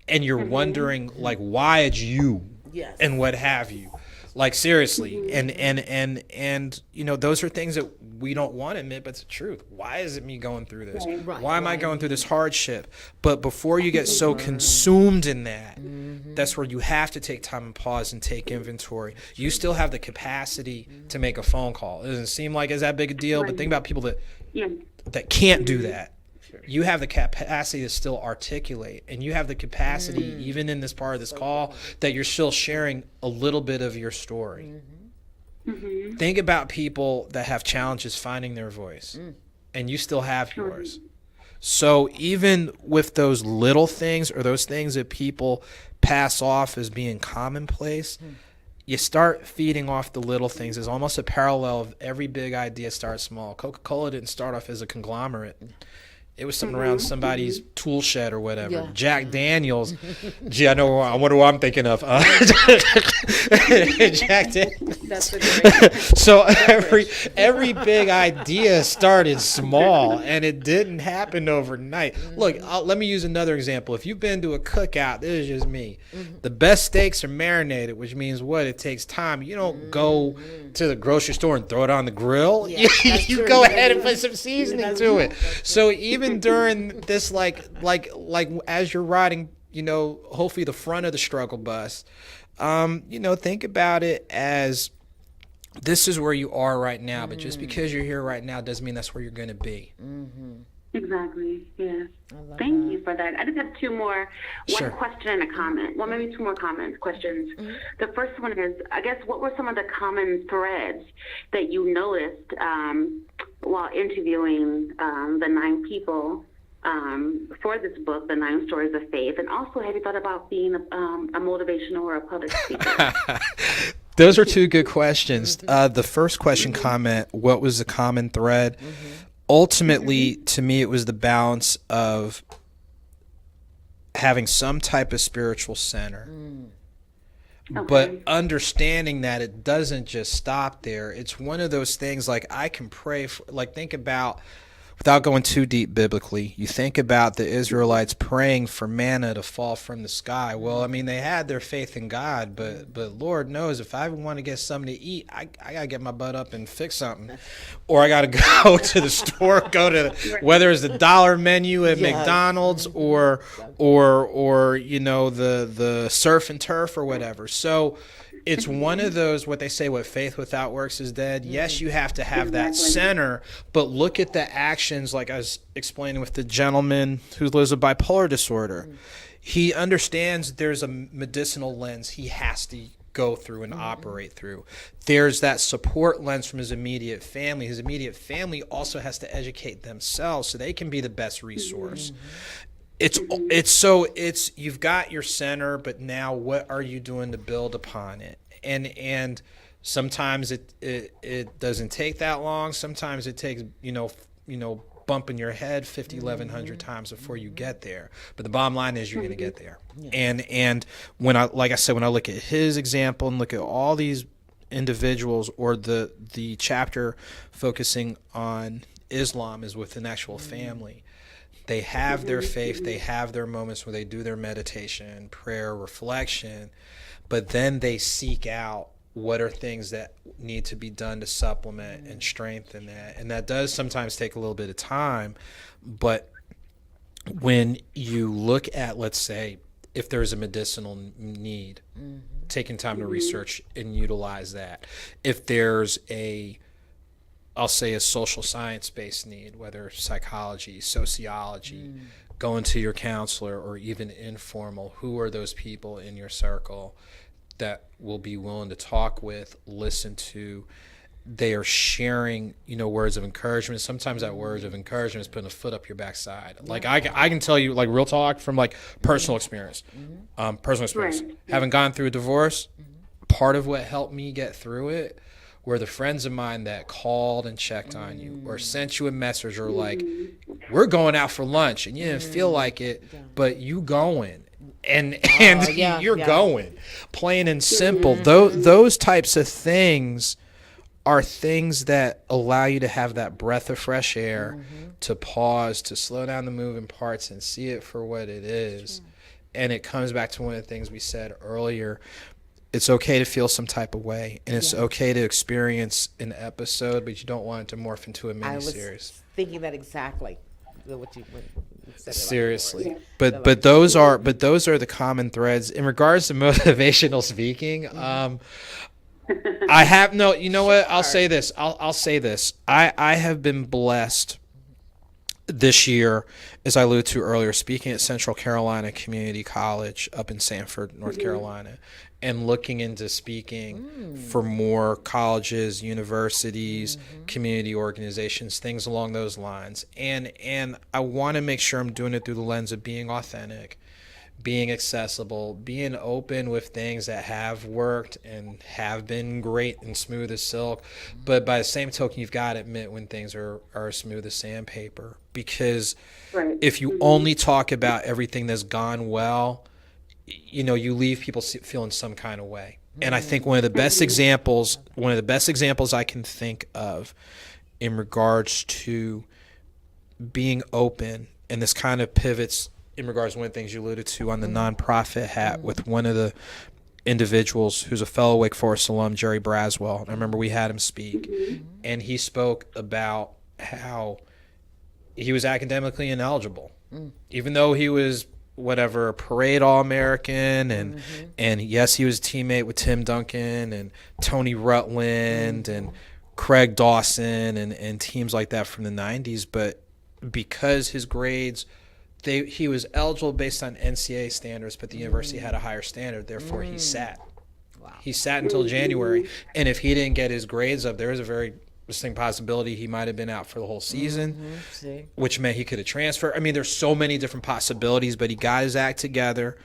And you're wondering like, why it's you? Yes. And what have you, like seriously, and those are things that we don't want to admit, but it's the truth. Why is it me going through this? Why am I going through this hardship? But before you get so consumed in that, that's where you have to take time and pause and take inventory. You still have the capacity to make a phone call. It doesn't seem like it's that big a deal, but think about people that can't do that. You have the capacity to still articulate, and you have the capacity, even in this part of this call, that you're still sharing a little bit of your story. Think about people that have challenges finding their voice, and you still have yours. So even with those little things, or those things that people pass off as being commonplace, you start feeding off the little things. There's almost a parallel of every big idea starts small. Coca-Cola didn't start off as a conglomerate. It was something around somebody's tool shed or whatever. Yeah. Jack Daniels. Gee, I wonder what I'm thinking of. Jack Daniels. That's a great So every big idea started small, and it didn't happen overnight. Look, let me use another example. If you've been to a cookout, this is just me. The best steaks are marinated, which means what? It takes time. You don't go to the grocery store and throw it on the grill. Yeah, you go ahead and put some seasoning to it. So even during this, like as you're riding, hopefully the front of the struggle bus, think about it as this is where you are right now, but just because you're here right now doesn't mean that's where you're going to be. Exactly. Yes. Thank you for that. I just have two more. One question and a comment. Well, maybe two more questions. The first one is, I guess, what were some of the common threads that you noticed while interviewing the 9 people for this book, The 9 Stories of Faith? And also, have you thought about being a motivational or a public speaker? Those are two good questions. The first question, comment, what was the common thread? Ultimately, to me, it was the balance of having some type of spiritual center, but understanding that it doesn't just stop there. It's one of those things like I can pray for, like think about, without going too deep biblically, you think about the Israelites praying for manna to fall from the sky. Well, I mean, they had their faith in God, but Lord knows if I want to get something to eat, I got to get my butt up and fix something. Or I got to go to the store, whether it's the dollar menu at McDonald's or the surf and turf or whatever. So it's one of those, what they say, what faith without works is dead. Yes, you have to have that center, but look at the actions, like I was explaining with the gentleman who lives with bipolar disorder. He understands there's a medicinal lens he has to go through and operate through. There's that support lens from his immediate family. His immediate family also has to educate themselves so they can be the best resource. It's you've got your center, but now what are you doing to build upon it? And sometimes it doesn't take that long. Sometimes it takes bumping your head 50, 1,100 times before you get there. But the bottom line is you're going to get there. And when I look at his example and look at all these individuals, or the chapter focusing on Islam is with an actual family. They have their faith, they have their moments where they do their meditation, prayer, reflection, but then they seek out what are things that need to be done to supplement and strengthen that. And that does sometimes take a little bit of time, but when you look at, let's say, if there's a medicinal need, taking time to research and utilize that. If there's I'll say a social science-based need, whether psychology, sociology, going to your counselor, or even informal, who are those people in your circle that will be willing to talk with, listen to? They are sharing, words of encouragement. Sometimes that words of encouragement is putting a foot up your backside. Like I can tell you, like real talk from like personal experience, having gone through a divorce. Part of what helped me get through it were the friends of mine that called and checked on you, or sent you a message, or like, we're going out for lunch, and you didn't feel like it, but you going. And you're going. Plain and simple. Those types of things are things that allow you to have that breath of fresh air, to pause, to slow down the moving parts and see it for what it is. And it comes back to one of the things we said earlier. It's okay to feel some type of way, and it's okay to experience an episode, but you don't want it to morph into a miniseries. I was thinking that exactly. What you said. Seriously, but those are the common threads in regards to motivational speaking. I have no. You know what? I'll say this. I'll say this. I have been blessed this year, as I alluded to earlier, speaking at Central Carolina Community College up in Sanford, North Carolina, and looking into speaking for more colleges, universities, community organizations, things along those lines. And I want to make sure I'm doing it through the lens of being authentic, being accessible, being open with things that have worked and have been great and smooth as silk. But by the same token, you've got to admit when things are smooth as sandpaper. Because if you only talk about everything that's gone well, you leave people feeling some kind of way. And I think one of the best examples I can think of in regards to being open, and this kind of pivots in regards to one of the things you alluded to on the nonprofit hat with one of the individuals who's a fellow Wake Forest alum, Jerry Braswell. I remember we had him speak, and he spoke about how he was academically ineligible, even though he was a parade All-American, and yes, he was a teammate with Tim Duncan and Tony Rutland and Craig Dawson and teams like that from the 90s, but because his grades, he was eligible based on NCAA standards, but the university had a higher standard, therefore he sat. Wow. He sat until January, and if he didn't get his grades up, there was a very distinct possibility he might have been out for the whole season, which meant he could have transferred. I mean, there's so many different possibilities, but he got his act together.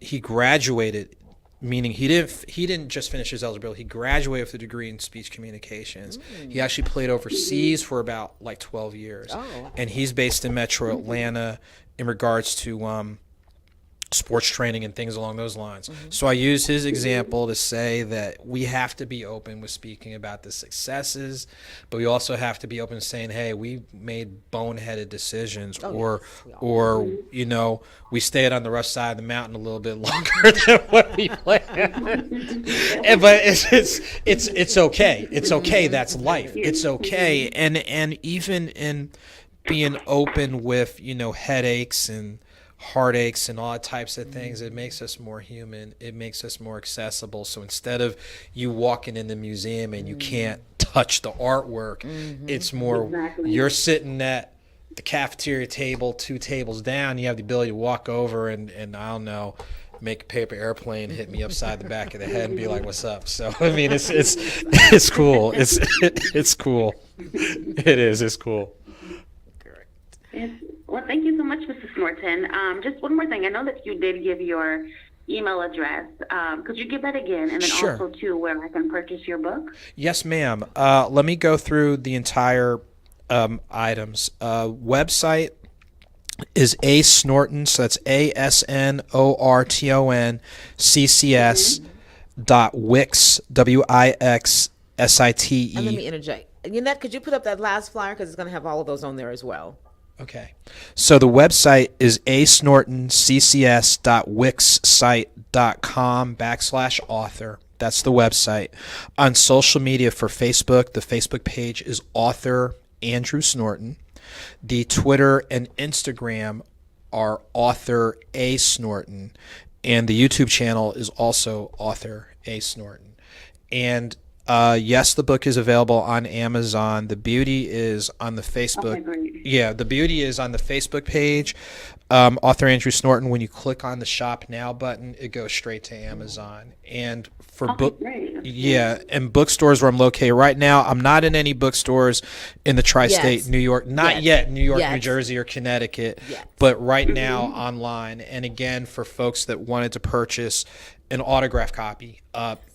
He graduated, meaning he didn't just finish his eligibility. He graduated with a degree in speech communications. He actually played overseas for about 12 years, and he's based in Metro Atlanta in regards to sports training and things along those lines. So I use his example to say that we have to be open with speaking about the successes, but we also have to be open to saying, hey, we made boneheaded decisions, or we stayed on the rough side of the mountain a little bit longer than what we planned. But it's okay. It's okay. That's life. It's okay. And even in being open with headaches and heartaches and all types of things. It makes us more human. It makes us more accessible. So instead of you walking in the museum and you can't touch the artwork, it's more you're sitting at the cafeteria table 2 tables down. You have the ability to walk over and I don't know, make a paper airplane hit me upside the back of the head and be like, "What's up?" So I mean, it's cool. It's cool. It is. It's cool. Yes. Well, thank you so much, Mr. Snorton. Just one more thing. I know that you did give your email address. Could you give that again? And then Sure. also, too, where I can purchase your book? Yes, ma'am. Let me go through the entire items. Website is A Snorton, so that's ASNORTON CCS .wixsite. And let me interject. Yannette, could you put up that last flyer because it's going to have all of those on there as well. Okay. So the website is asnortonccs.wixsite.com/author. That's the website. On social media for Facebook, the Facebook page is Author Andrew Snorton. The Twitter and Instagram are Author A Snorton. And the YouTube channel is also Author A Snorton. And yes, the book is available on Amazon. The beauty is on the Facebook. Okay, great. Yeah, the beauty is on the Facebook page, Author Andrew Snorton. When you click on the Shop Now button, it goes straight to Amazon. And for Great. and bookstores where I'm located right now, I'm not in any bookstores in the tri-state, Yes. New York, not Yes. yet, New York, Yes. New Jersey, or Connecticut, Yes. but right now online. And again, for folks that wanted to purchase an autograph copy,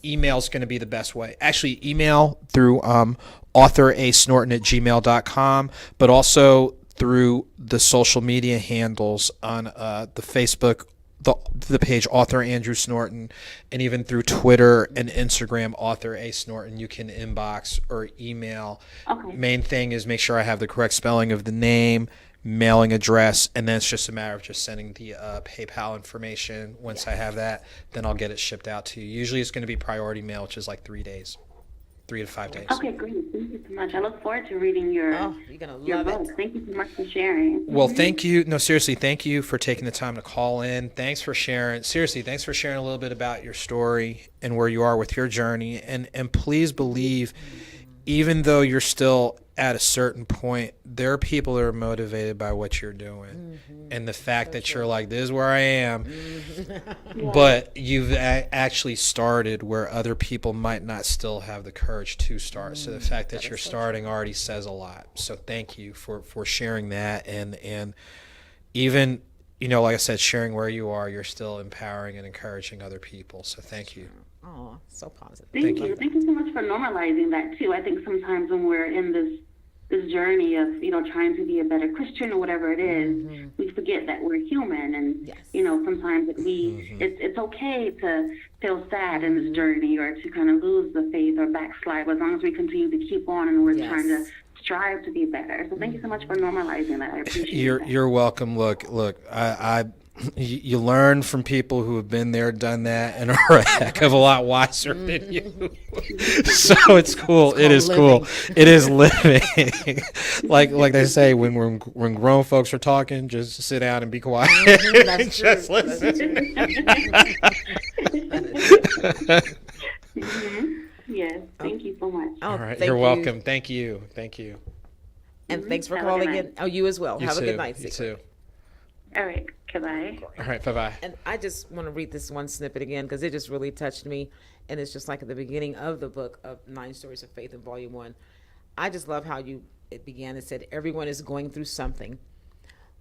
email is going to be the best way. Actually, email through authorsnorton@gmail.com, but also through the social media handles on the Facebook, the page Author Andrew Snorton, and even through Twitter and Instagram, Author A Snorton. You can inbox or email. Okay. Main thing is make sure I have the correct spelling of the name, mailing address, and then it's just a matter of just sending the PayPal information. Once I have that, then I'll get it shipped out to you. Usually it's going to be priority mail, which is like 3 days, 3 to 5 days. Okay, great. Thank you so much. I look forward to reading your Oh, you're going to your love book. it. Thank you so much for sharing. Well, thank you. No, seriously, thank you for taking the time to call in. Thanks for sharing. Seriously, thanks for sharing a little bit about your story and where you are with your journey. And please believe, even though you're still at a certain point, there are people that are motivated by what you're doing. And the fact that you're like, this is where I am. But you've actually started where other people might not still have the courage to start. So the fact that you're starting already says a lot. So thank you for sharing that. And even, like I said, sharing where you are, you're still empowering and encouraging other people. So thank you. Oh, so positive. Thank you. Thank you so much for normalizing that too. I think sometimes when we're in this journey of trying to be a better Christian or whatever it is, we forget that we're human, and Yes. sometimes it's okay to feel sad in this journey or to kind of lose the faith or backslide. But as long as we continue to keep on and we're Yes. trying to strive to be better. So thank you so much for normalizing that. I appreciate that. You're welcome. Look, you learn from people who have been there, done that, and are a heck of a lot wiser than you. So it's cool. It is cool. It is living. like they say, when grown folks are talking, just sit down and be quiet. That's Just true. listen. Yes, thank you so much. Oh, All right, thank you're you. welcome. Thank you. And thanks for Have a good calling night. in. Oh, you as well. You Have too. a good night, You Secret. too. All right, goodbye. All right, bye-bye. And I just want to read this one snippet again because it just really touched me. And it's just like at the beginning of the book of 9 Stories of Faith in Volume 1. I just love how it began. It said, everyone is going through something.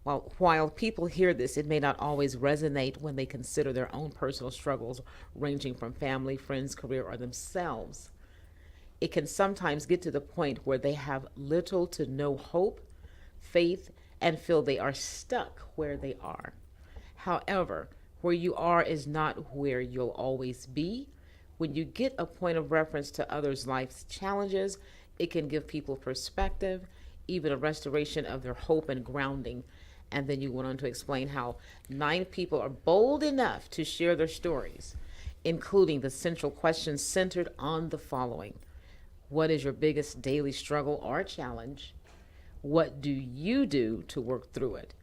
While people hear this, it may not always resonate when they consider their own personal struggles, ranging from family, friends, career, or themselves. It can sometimes get to the point where they have little to no hope, faith, and feel they are stuck where they are. However, where you are is not where you'll always be. When you get a point of reference to others' life's challenges, it can give people perspective, even a restoration of their hope and grounding. And then you went on to explain how 9 people are bold enough to share their stories, including the central questions centered on the following. What is your biggest daily struggle or challenge? What do you do to work through it?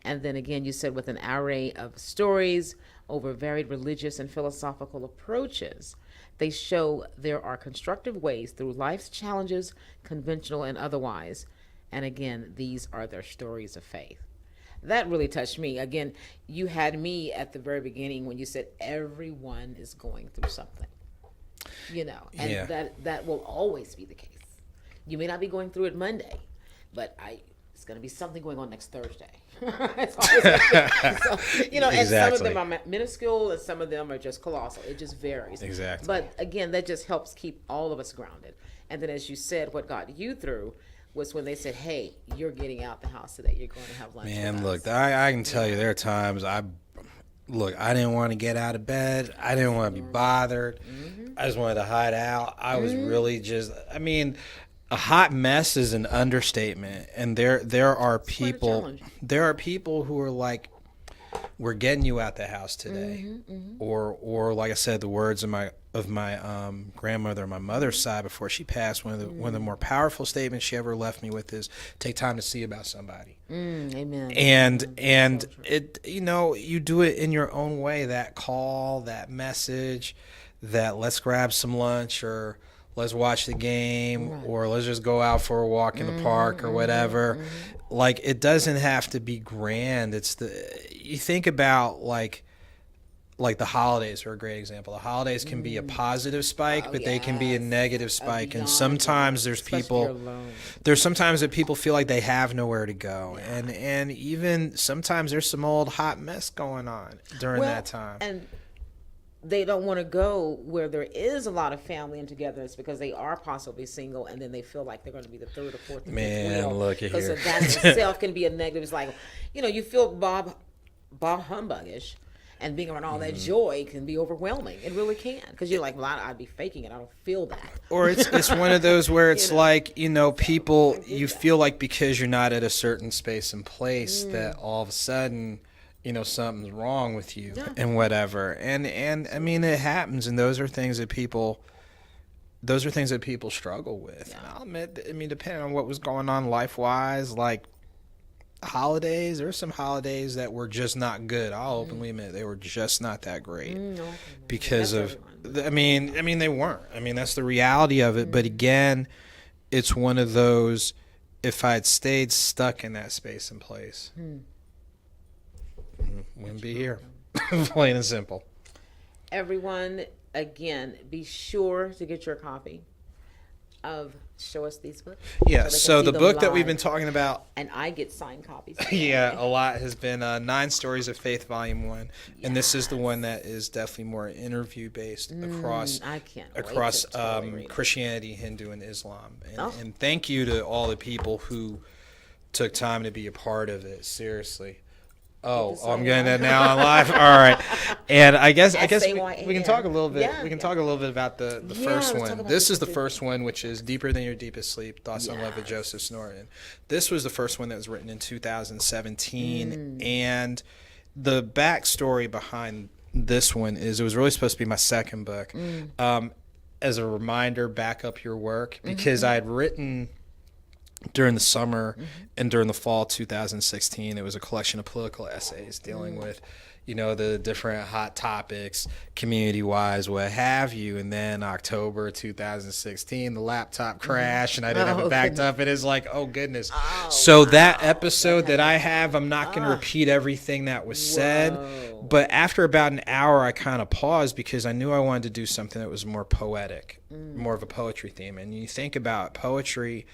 And then again, you said with an array of stories over varied religious and philosophical approaches, they show there are constructive ways through life's challenges, conventional and otherwise. And again, these are their stories of faith. That really touched me. Again, you had me at the very beginning when you said everyone is going through something, and that will always be the case. You may not be going through it Monday, but it's going to be something going on next Thursday. It's always so, and some of them are minuscule and some of them are just colossal. It just varies. Exactly. But again, that just helps keep all of us grounded. And then as you said, what got you through was when they said, hey, you're getting out the house today. You're going to have lunch with us. Look, I can tell you there are times I didn't want to get out of bed. I didn't want to be bothered. Mm-hmm. I just wanted to hide out. I was really a hot mess is an understatement. And there are people who are like, we're getting you out the house today. Mm-hmm, mm-hmm. Or like I said, the words of my grandmother on my mother's side before she passed, one of the more powerful statements she ever left me with is, take time to see about somebody. Amen. And it, you do it in your own way, that call, that message, that let's grab some lunch, or let's watch the game, or let's just go out for a walk in the park, or whatever. Like, it doesn't have to be grand. You think about like the holidays are a great example. The holidays can be a positive spike, but they can be a negative spike. And sometimes there's sometimes that people feel like they have nowhere to go. And even sometimes there's some old hot mess going on during that time. And they don't want to go where there is a lot of family and togetherness because they are possibly single, and then they feel like they're going to be the third or fourth. Look at here. So that itself can be a negative. It's like, you feel Bob Humbuggish, and being around all that joy can be overwhelming. It really can, because you're like, well, I'd be faking it. I don't feel that. Or it's one of those where it's like, people, you feel like because you're not at a certain space and place that all of a sudden, something's wrong with you and whatever. And I mean, it happens, and those are things that people struggle with. Yeah. And I'll admit, depending on what was going on life-wise, like holidays, there were some holidays that were just not good. I'll openly admit they were just not that great because of, they weren't. That's the reality of it. But again, it's one of those, if I had stayed stuck in that space and place, wouldn't be here. Plain and simple. Everyone, again, be sure to get your copy of Show Us These Books. Yeah, so the book that we've been talking about. And I get signed copies. Yeah, a lot has been 9 Stories of Faith, Volume 1. Yes. And this is the one that is definitely more interview-based across Christianity, Hindu, and Islam. And thank you to all the people who took time to be a part of it, seriously. Oh, I'm getting that now on live. All right, and I guess we can talk a little bit. We can talk a little bit about the first one. This is the first one, which is Deeper Than Your Deepest Sleep: Thoughts on Love with Joseph Snorton. This was the first one that was written in 2017, and the backstory behind this one is it was really supposed to be my second book. As a reminder, back up your work, because I had written during the summer and during the fall 2016, it was a collection of political essays dealing with, the different hot topics, community-wise, what have you. And then October 2016, the laptop crashed, and I didn't have it backed up. It is like, oh, goodness. That episode that I have, I'm not going to repeat everything that was said. But after about an hour, I kind of paused because I knew I wanted to do something that was more poetic, more of a poetry theme. And you think about poetry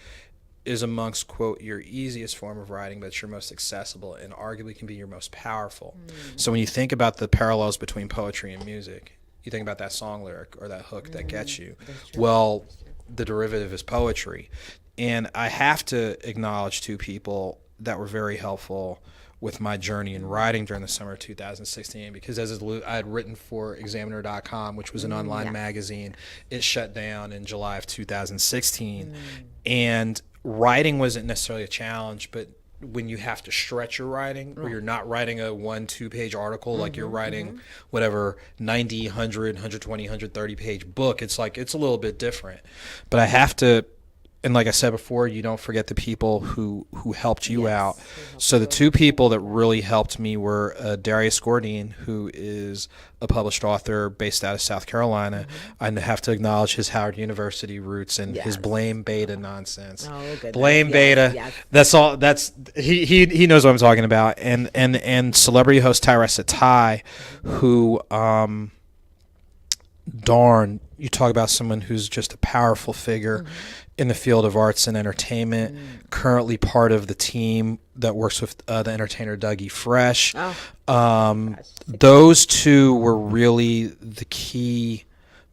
is amongst, quote, your easiest form of writing, but it's your most accessible and arguably can be your most powerful. So when you think about the parallels between poetry and music, you think about that song lyric or that hook that gets you. Well, the derivative is poetry. And I have to acknowledge 2 people that were very helpful with my journey in writing during the summer of 2016, because as I had written for Examiner.com, which was an online magazine. It shut down in July of 2016. And writing wasn't necessarily a challenge, but when you have to stretch your writing, where you're not writing a 1-2 page article, like you're writing whatever 90, 100, 120, 130 page book, it's like, it's a little bit different. But I have to and like I said before, you don't forget the people who helped you Yes, out. who helped So you the out. two people that really helped me were Darius Gordine, who is a published author based out of South Carolina. I have to acknowledge his Howard University roots and his Yes. blame beta nonsense. Oh, goodness. Blame Yes, beta. yes. That's all. That's he knows what I'm talking about. And celebrity host Tyressa Ty, who darn, you talk about someone who's just a powerful figure in the field of arts and entertainment. Currently part of the team that works with the entertainer Dougie Fresh. Oh, Those two were really the key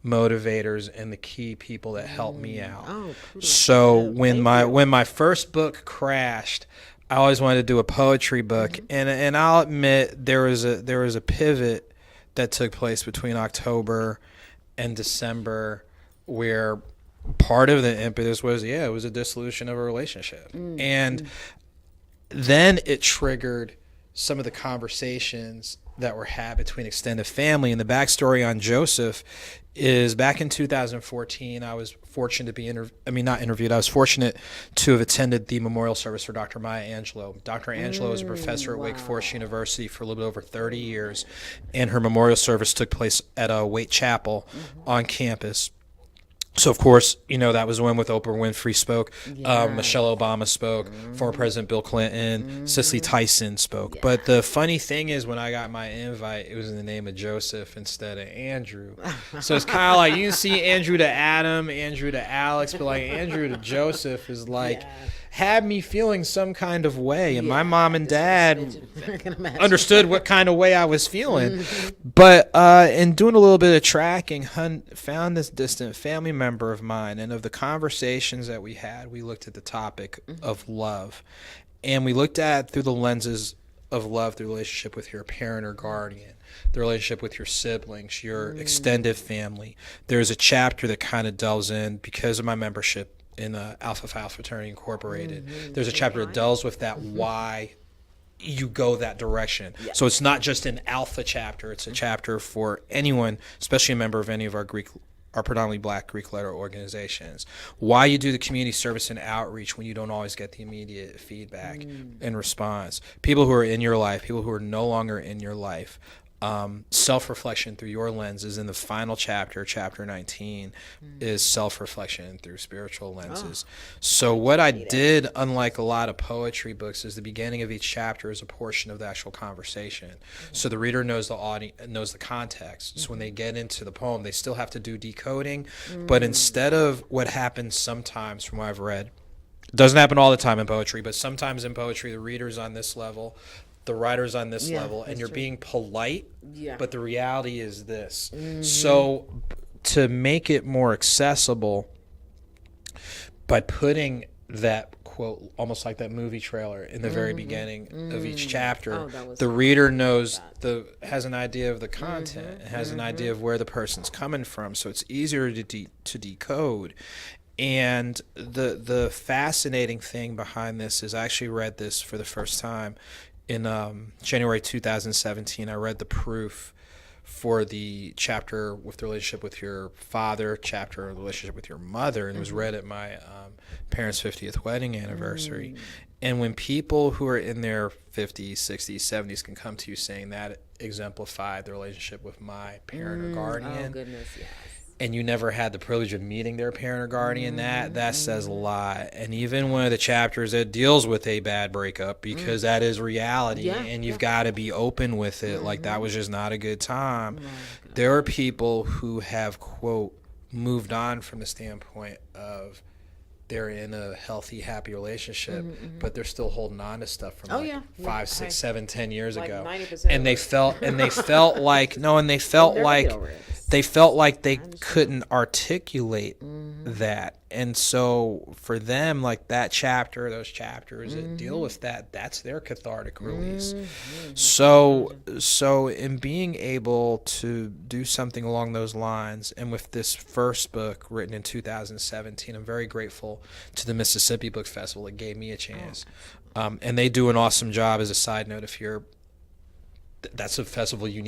motivators and the key people that helped me out. Oh, kudos So to them. when Thank you. when my first book crashed, I always wanted to do a poetry book, and I'll admit there was a pivot that took place between October and December where part of the impetus was it was a dissolution of a relationship, and then it triggered some of the conversations that were had between extended family. And the backstory on Joseph is back in 2014, I was fortunate to be I was fortunate to have attended the memorial service for Dr. Maya Angelou. Dr. Angelou was a professor at Wake Forest University for a little bit over 30 years, and her memorial service took place at a Waite Chapel on campus. So, of course, that was when with Oprah Winfrey spoke, Michelle Obama spoke, former President Bill Clinton, Cicely Tyson spoke. But the funny thing is when I got my invite, it was in the name of Joseph instead of Andrew. So it's kind of like you can see Andrew to Adam, Andrew to Alex, but like Andrew to Joseph is like had me feeling some kind of way. And my mom and dad I can imagine. understood what kind of way I was feeling. But in doing a little bit of tracking, found this distant family member of mine, and of the conversations that we had, we looked at the topic of love. And we looked at through the lenses of love, the relationship with your parent or guardian, the relationship with your siblings, your extended family. There's a chapter that kind of delves in because of my membership in Alpha Phi Alpha Fraternity Incorporated. There's a chapter that deals with that why you go that direction. So it's not just an alpha chapter, it's a chapter for anyone, especially a member of any of our predominantly black Greek letter organizations. Why you do the community service and outreach when you don't always get the immediate feedback and response. People who are in your life, people who are no longer in your life. Self-reflection through your lenses in the final chapter, chapter 19, is self-reflection through spiritual lenses. So what I did, unlike a lot of poetry books, is the beginning of each chapter is a portion of the actual conversation. So the reader knows the audience, knows the context. So when they get into the poem, they still have to do decoding. But instead of what happens sometimes from what I've read, it doesn't happen all the time in poetry, but sometimes in poetry, the reader's on this level, the writer's on this level, and you're being polite, but the reality is this. So to make it more accessible, by putting that quote, almost like that movie trailer in the very beginning of each chapter, the reader knows has an idea of the content, has an idea of where the person's coming from, so it's easier to decode. And the fascinating thing behind this is I actually read this for the first time in January 2017. I read the proof for the chapter with the relationship with your father, chapter of the relationship with your mother, and it was read at my parents' 50th wedding anniversary. And when people who are in their 50s, 60s, 70s can come to you saying that exemplified the relationship with my parent or guardian, Oh, goodness, yes. and you never had the privilege of meeting their parent or guardian, that says a lot. And even one of the chapters that deals with a bad breakup, because that is reality, and you've got to be open with it, like that was just not a good time. There are people who have, quote, moved on from the standpoint of they're in a healthy, happy relationship, but they're still holding on to stuff from 5, 6, 7, 10 years Like ago. 90% And they felt like they felt like they couldn't articulate that. And so for them, like that chapter, those chapters that deal with that, that's their cathartic release. So in being able to do something along those lines, and with this first book written in 2017, I'm very grateful to the Mississippi Book Festival that gave me a chance. And they do an awesome job. As a side note, if you're that's a festival you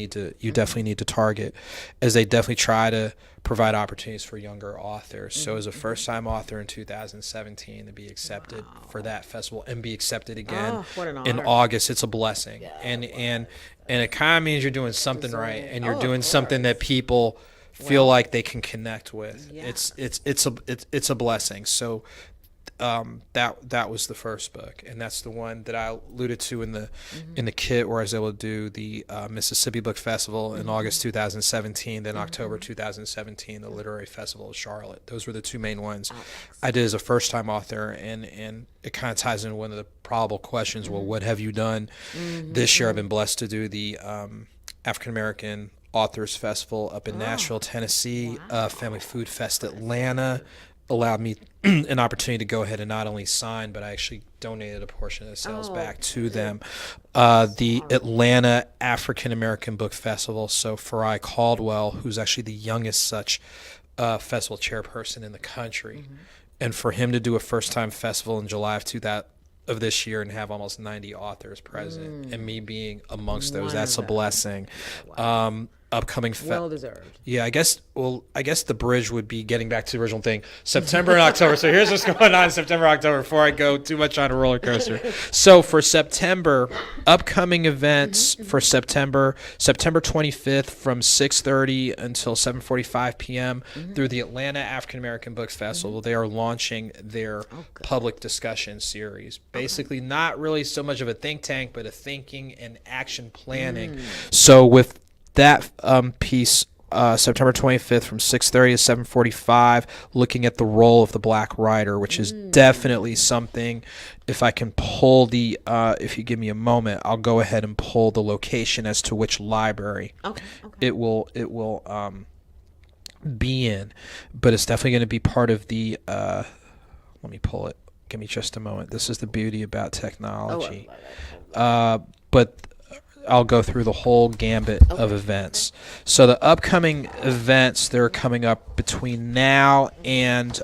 definitely need to target, as they definitely try to provide opportunities for younger authors. So as a first-time author in 2017 to be accepted for that festival and be accepted again What an in honor. August, it's a blessing. And it kind of means you're doing something right, and you're doing something that people feel like they can connect with. Yeah. It's a blessing. So that was the first book, and that's the one that I alluded to in the kit, where I was able to do the Mississippi Book Festival in August 2017, then October 2017 the Literary Festival of Charlotte. Those were the two main ones I did as a first-time author, and it kind of ties into one of the probable questions. Well, what have you done this year? I've been blessed to do the African American Authors Festival up in Nashville, Tennessee. Family Food Fest Atlanta allowed me an opportunity to go ahead and not only sign, but I actually donated a portion of the sales back to them. The Atlanta African American Book Festival. So Farai Caldwell, who's actually the youngest such festival chairperson in the country, and for him to do a first-time festival in July of this year and have almost 90 authors present, and me being amongst those, that's a blessing. Upcoming Well deserved. Yeah, I guess the bridge would be getting back to the original thing. September and October. So here's what's going on in September, October, before I go too much on a roller coaster. So for September, upcoming events for September 25th from 6:30 until 7:45 p.m. through the Atlanta African American Books Festival. They are launching their public discussion series. Basically, not really so much of a think tank, but a thinking and action planning. So with that piece, September 25th from 6:30 to 7:45, looking at the role of the Black writer, which is definitely something. If I can pull if you give me a moment, I'll go ahead and pull the location as to which library it will be in, but it's definitely going to be part of the. Let me pull it. Give me just a moment. This is the beauty about technology, but I'll go through the whole gambit of events. So the upcoming events that are coming up between now and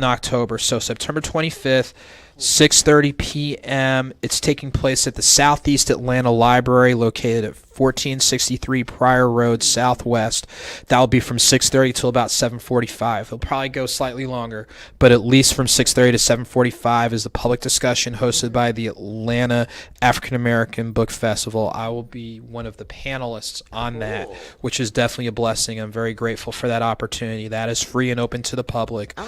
October. So September 25th, 6:30 p.m. It's taking place at the Southeast Atlanta Library, located at 1463 Pryor Road Southwest. That will be from 6:30 till about 7:45. It'll probably go slightly longer, but at least from 6:30 to 7:45 is the public discussion hosted by the Atlanta African American Book Festival. I will be one of the panelists on that, which is definitely a blessing. I'm very grateful for that opportunity. That is free and open to the public.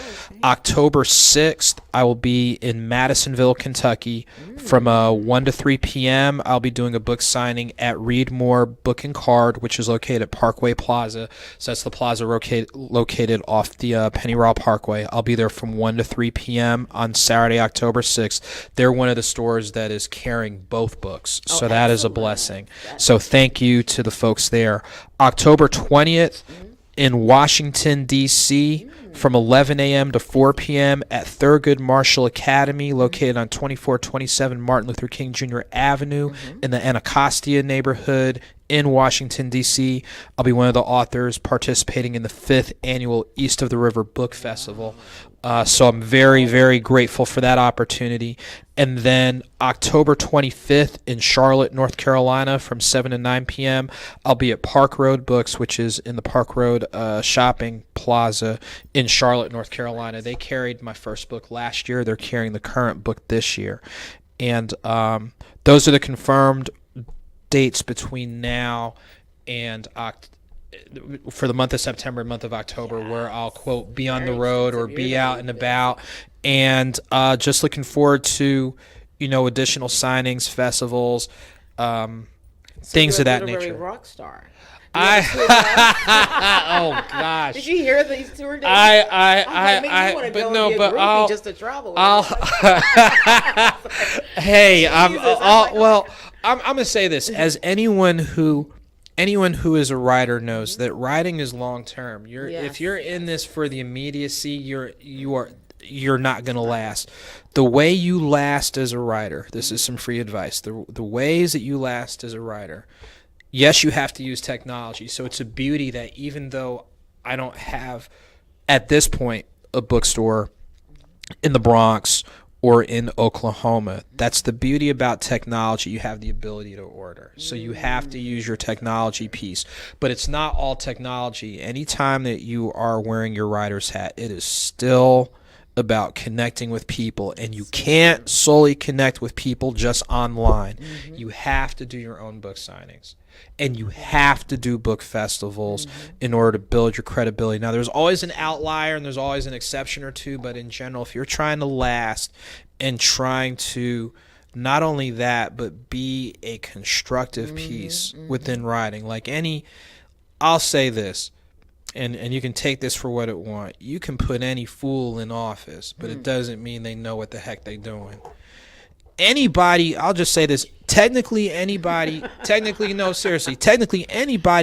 October 6th, I will be in Madisonville, Kentucky from 1 to 3 p.m. I'll be doing a book signing at Readmore Book and Card, which is located at Parkway Plaza. So that's the plaza located off the Penny Raw Parkway. I'll be there from 1 to 3 p.m. on Saturday, October 6th. They're one of the stores that is carrying both books. So that is a blessing. So thank you to the folks there. October 20th in Washington, D.C., from 11 a.m. to 4 p.m. at Thurgood Marshall Academy, located on 2427 Martin Luther King Jr. Avenue in the Anacostia neighborhood in Washington, D.C. I'll be one of the authors participating in the 5th annual East of the River Book Festival. So I'm very, very grateful for that opportunity. And then October 25th in Charlotte, North Carolina, from 7 to 9 p.m., I'll be at Park Road Books, which is in the Park Road shopping plaza in Charlotte, North Carolina. They carried my first book last year. They're carrying the current book this year. And those are the confirmed dates between now and for the month of September and month of October, where I'll, quote, be on the road or be out and about. And just looking forward to, additional signings, festivals, things of that nature. Rock star. Oh gosh! Did you hear these tour dates? Just to travel. Hey, I'm gonna say this as anyone who is a writer knows that writing is long term. If you're in this for the immediacy, you're not going to last. The way you last as a writer, this is some free advice, the ways that you last as a writer, yes, you have to use technology. So it's a beauty that even though I don't have, at this point, a bookstore in the Bronx or in Oklahoma. That's the beauty about technology. You have the ability to order. So you have to use your technology piece. But it's not all technology. Anytime that you are wearing your writer's hat, it is still about connecting with people, and you can't solely connect with people just online. You have to do your own book signings, and you have to do book festivals in order to build your credibility. Now, there's always an outlier and there's always an exception or two, but in general, if you're trying to last and trying to not only that, but be a constructive piece within writing, I'll say this, and you can take this for what it want. You can put any fool in office, but it doesn't mean they know what the heck they're doing. Anybody, I'll just say this, technically anybody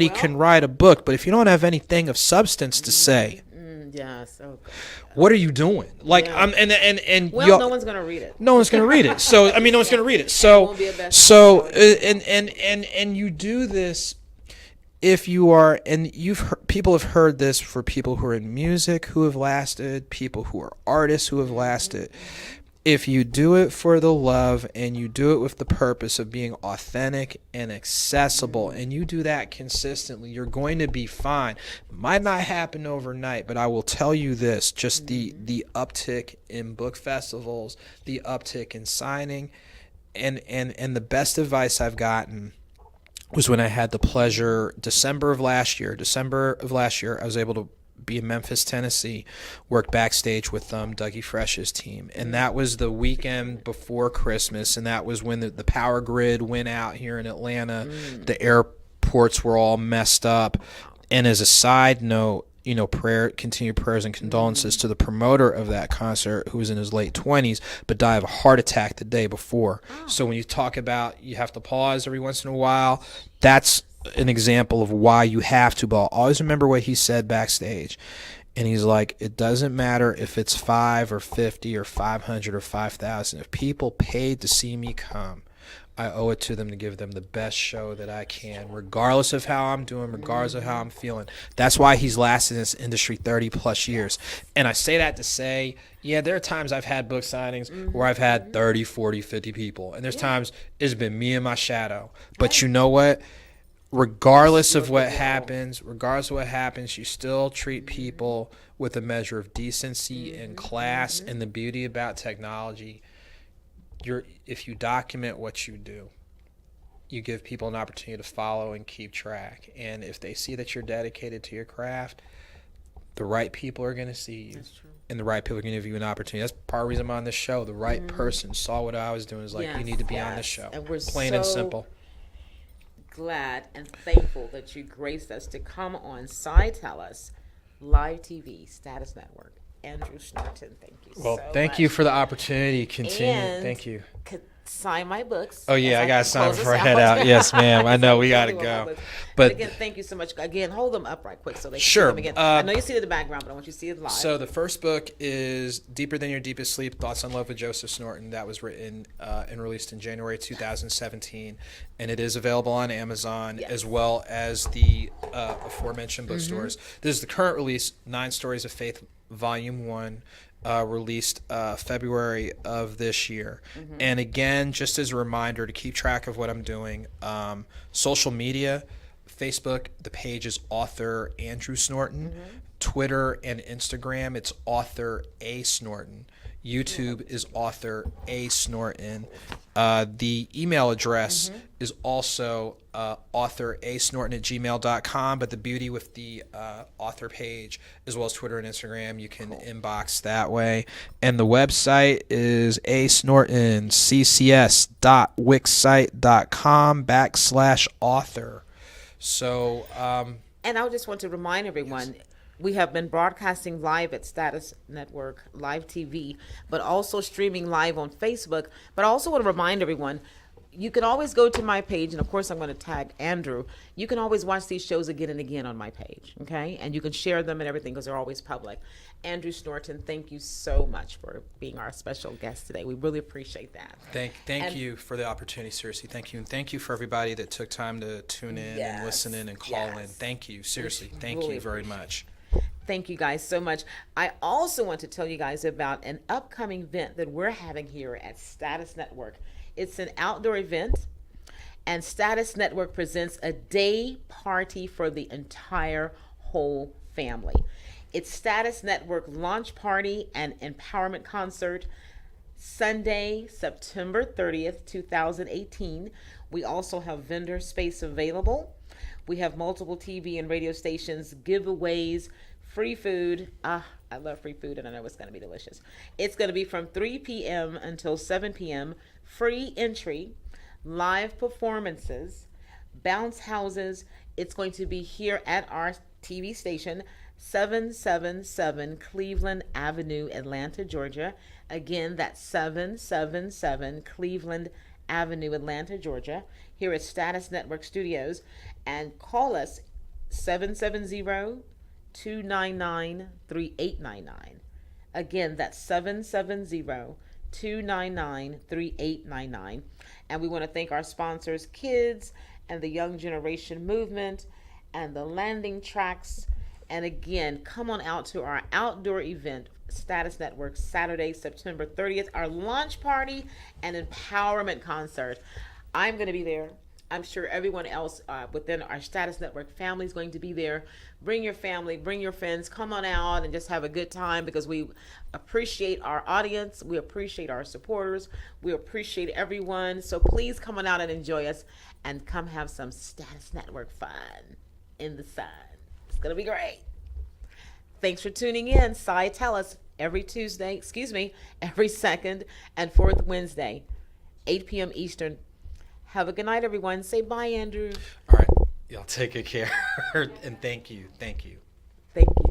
can write a book, but if you don't have anything of substance to say, Yes. Okay. what are you doing? Like, Yeah. and Well, no one's gonna read it. no one's gonna read it. So I mean, no one's gonna read it. So won't be a bestseller. so and you do this if you are, and people have heard this for people who are in music who have lasted, people who are artists who have lasted. If you do it for the love and you do it with the purpose of being authentic and accessible, and you do that consistently, you're going to be fine. Might not happen overnight, but I will tell you this, just the uptick in book festivals, the uptick in signing, and the best advice I've gotten was when I had the pleasure, December of last year, I was able to be in Memphis, Tennessee, work backstage with Dougie Fresh's team. And that was the weekend before Christmas, and that was when the power grid went out here in Atlanta. The airports were all messed up. And as a side note, continued prayers and condolences to the promoter of that concert, who was in his late 20s, but died of a heart attack the day before. So when you talk about you have to pause every once in a while, that's an example of why you have to. But I'll always remember what he said backstage. And he's like, it doesn't matter if it's 5 or 50 or 500 or 5,000. If people paid to see me come, I owe it to them to give them the best show that I can, regardless of how I'm doing, regardless of how I'm feeling. That's why he's lasted in this industry 30 plus years. And I say that to say, yeah, there are times I've had book signings where I've had 30, 40, 50 people. And there's times it's been me and my shadow. But you know what? Regardless of what happens, you still treat people with a measure of decency and class. And the beauty about technology, if you document what you do, you give people an opportunity to follow and keep track. And if they see that you're dedicated to your craft, the right people are going to see you. That's true. And the right people are going to give you an opportunity. That's part of the reason I'm on this show. The right person saw what I was doing, is like, you need to be on this show. And we're plain and simple. Glad and thankful that you graced us to come on Tell Us Live TV Status Network. Andrew Snorton, thank you so much. Well, thank you for the opportunity. Continue. And thank you. Sign my books. Oh yeah, I got to sign before I head out. Yes, ma'am. I know we got to go. But again, thank you so much. Again, hold them up right quick so they can see them again. I know you see it in the background, but I want you to see it live. So the first book is Deeper Than Your Deepest Sleep, Thoughts on Love with Joseph Snorton. That was written and released in January 2017. And it is available on Amazon, as well as the aforementioned bookstores. This is the current release, 9 Stories of Faith, Volume 1. Released February of this year. And again, just as a reminder to keep track of what I'm doing, social media, Facebook, the page is Author Andrew Snorton. Twitter and Instagram, it's Author A. Snorton. YouTube is Author A. Snorton. The email address is also authorsnorton@gmail.com. But the beauty with the author page, as well as Twitter and Instagram, you can inbox that way. And the website is asnortonccs.wixsite.com/author. So, and I just want to remind everyone, we have been broadcasting live at Status Network Live TV, but also streaming live on Facebook. But I also want to remind everyone, you can always go to my page, and of course I'm going to tag Andrew. You can always watch these shows again and again on my page, okay? And you can share them and everything because they're always public. Andrew Snorton, thank you so much for being our special guest today. We really appreciate that. Thank you for the opportunity, seriously. Thank you. And thank you for everybody that took time to tune in and listen in and call in. Thank you. Seriously, thank you very much. Thank you guys so much. I also want to tell you guys about an upcoming event that we're having here at Status Network. It's an outdoor event, and Status Network presents a day party for the entire whole family. It's Status Network launch party and empowerment concert, Sunday, September 30th, 2018. We also have vendor space available. We have multiple TV and radio stations, giveaways, free food. I love free food, and I know it's going to be delicious. It's going to be from 3 p.m. until 7 p.m. Free entry, live performances, bounce houses. It's going to be here at our TV station, 777 Cleveland Avenue, Atlanta, Georgia. Again, that's 777 Cleveland Avenue, Atlanta, Georgia, here at Status Network Studios. And call us 770-299-3899. Again, that's 770-299-3899. And we want to thank our sponsors, Kids and the Young Generation Movement and the Landing Tracks. And again, come on out to our outdoor event, Status Network, Saturday, September 30th, our launch party and empowerment concert. I'm going to be there. I'm sure everyone else within our Status Network family is going to be there. Bring your family, bring your friends, come on out and just have a good time, because we appreciate our audience. We appreciate our supporters. We appreciate everyone. So please come on out and enjoy us, and come have some Status Network fun in the sun. It's going to be great. Thanks for tuning in. Cy Tell Us every second and fourth Wednesday, 8 p.m. Eastern. Have a good night, everyone. Say bye, Andrew. All right. Y'all take good care. And thank you. Thank you. Thank you.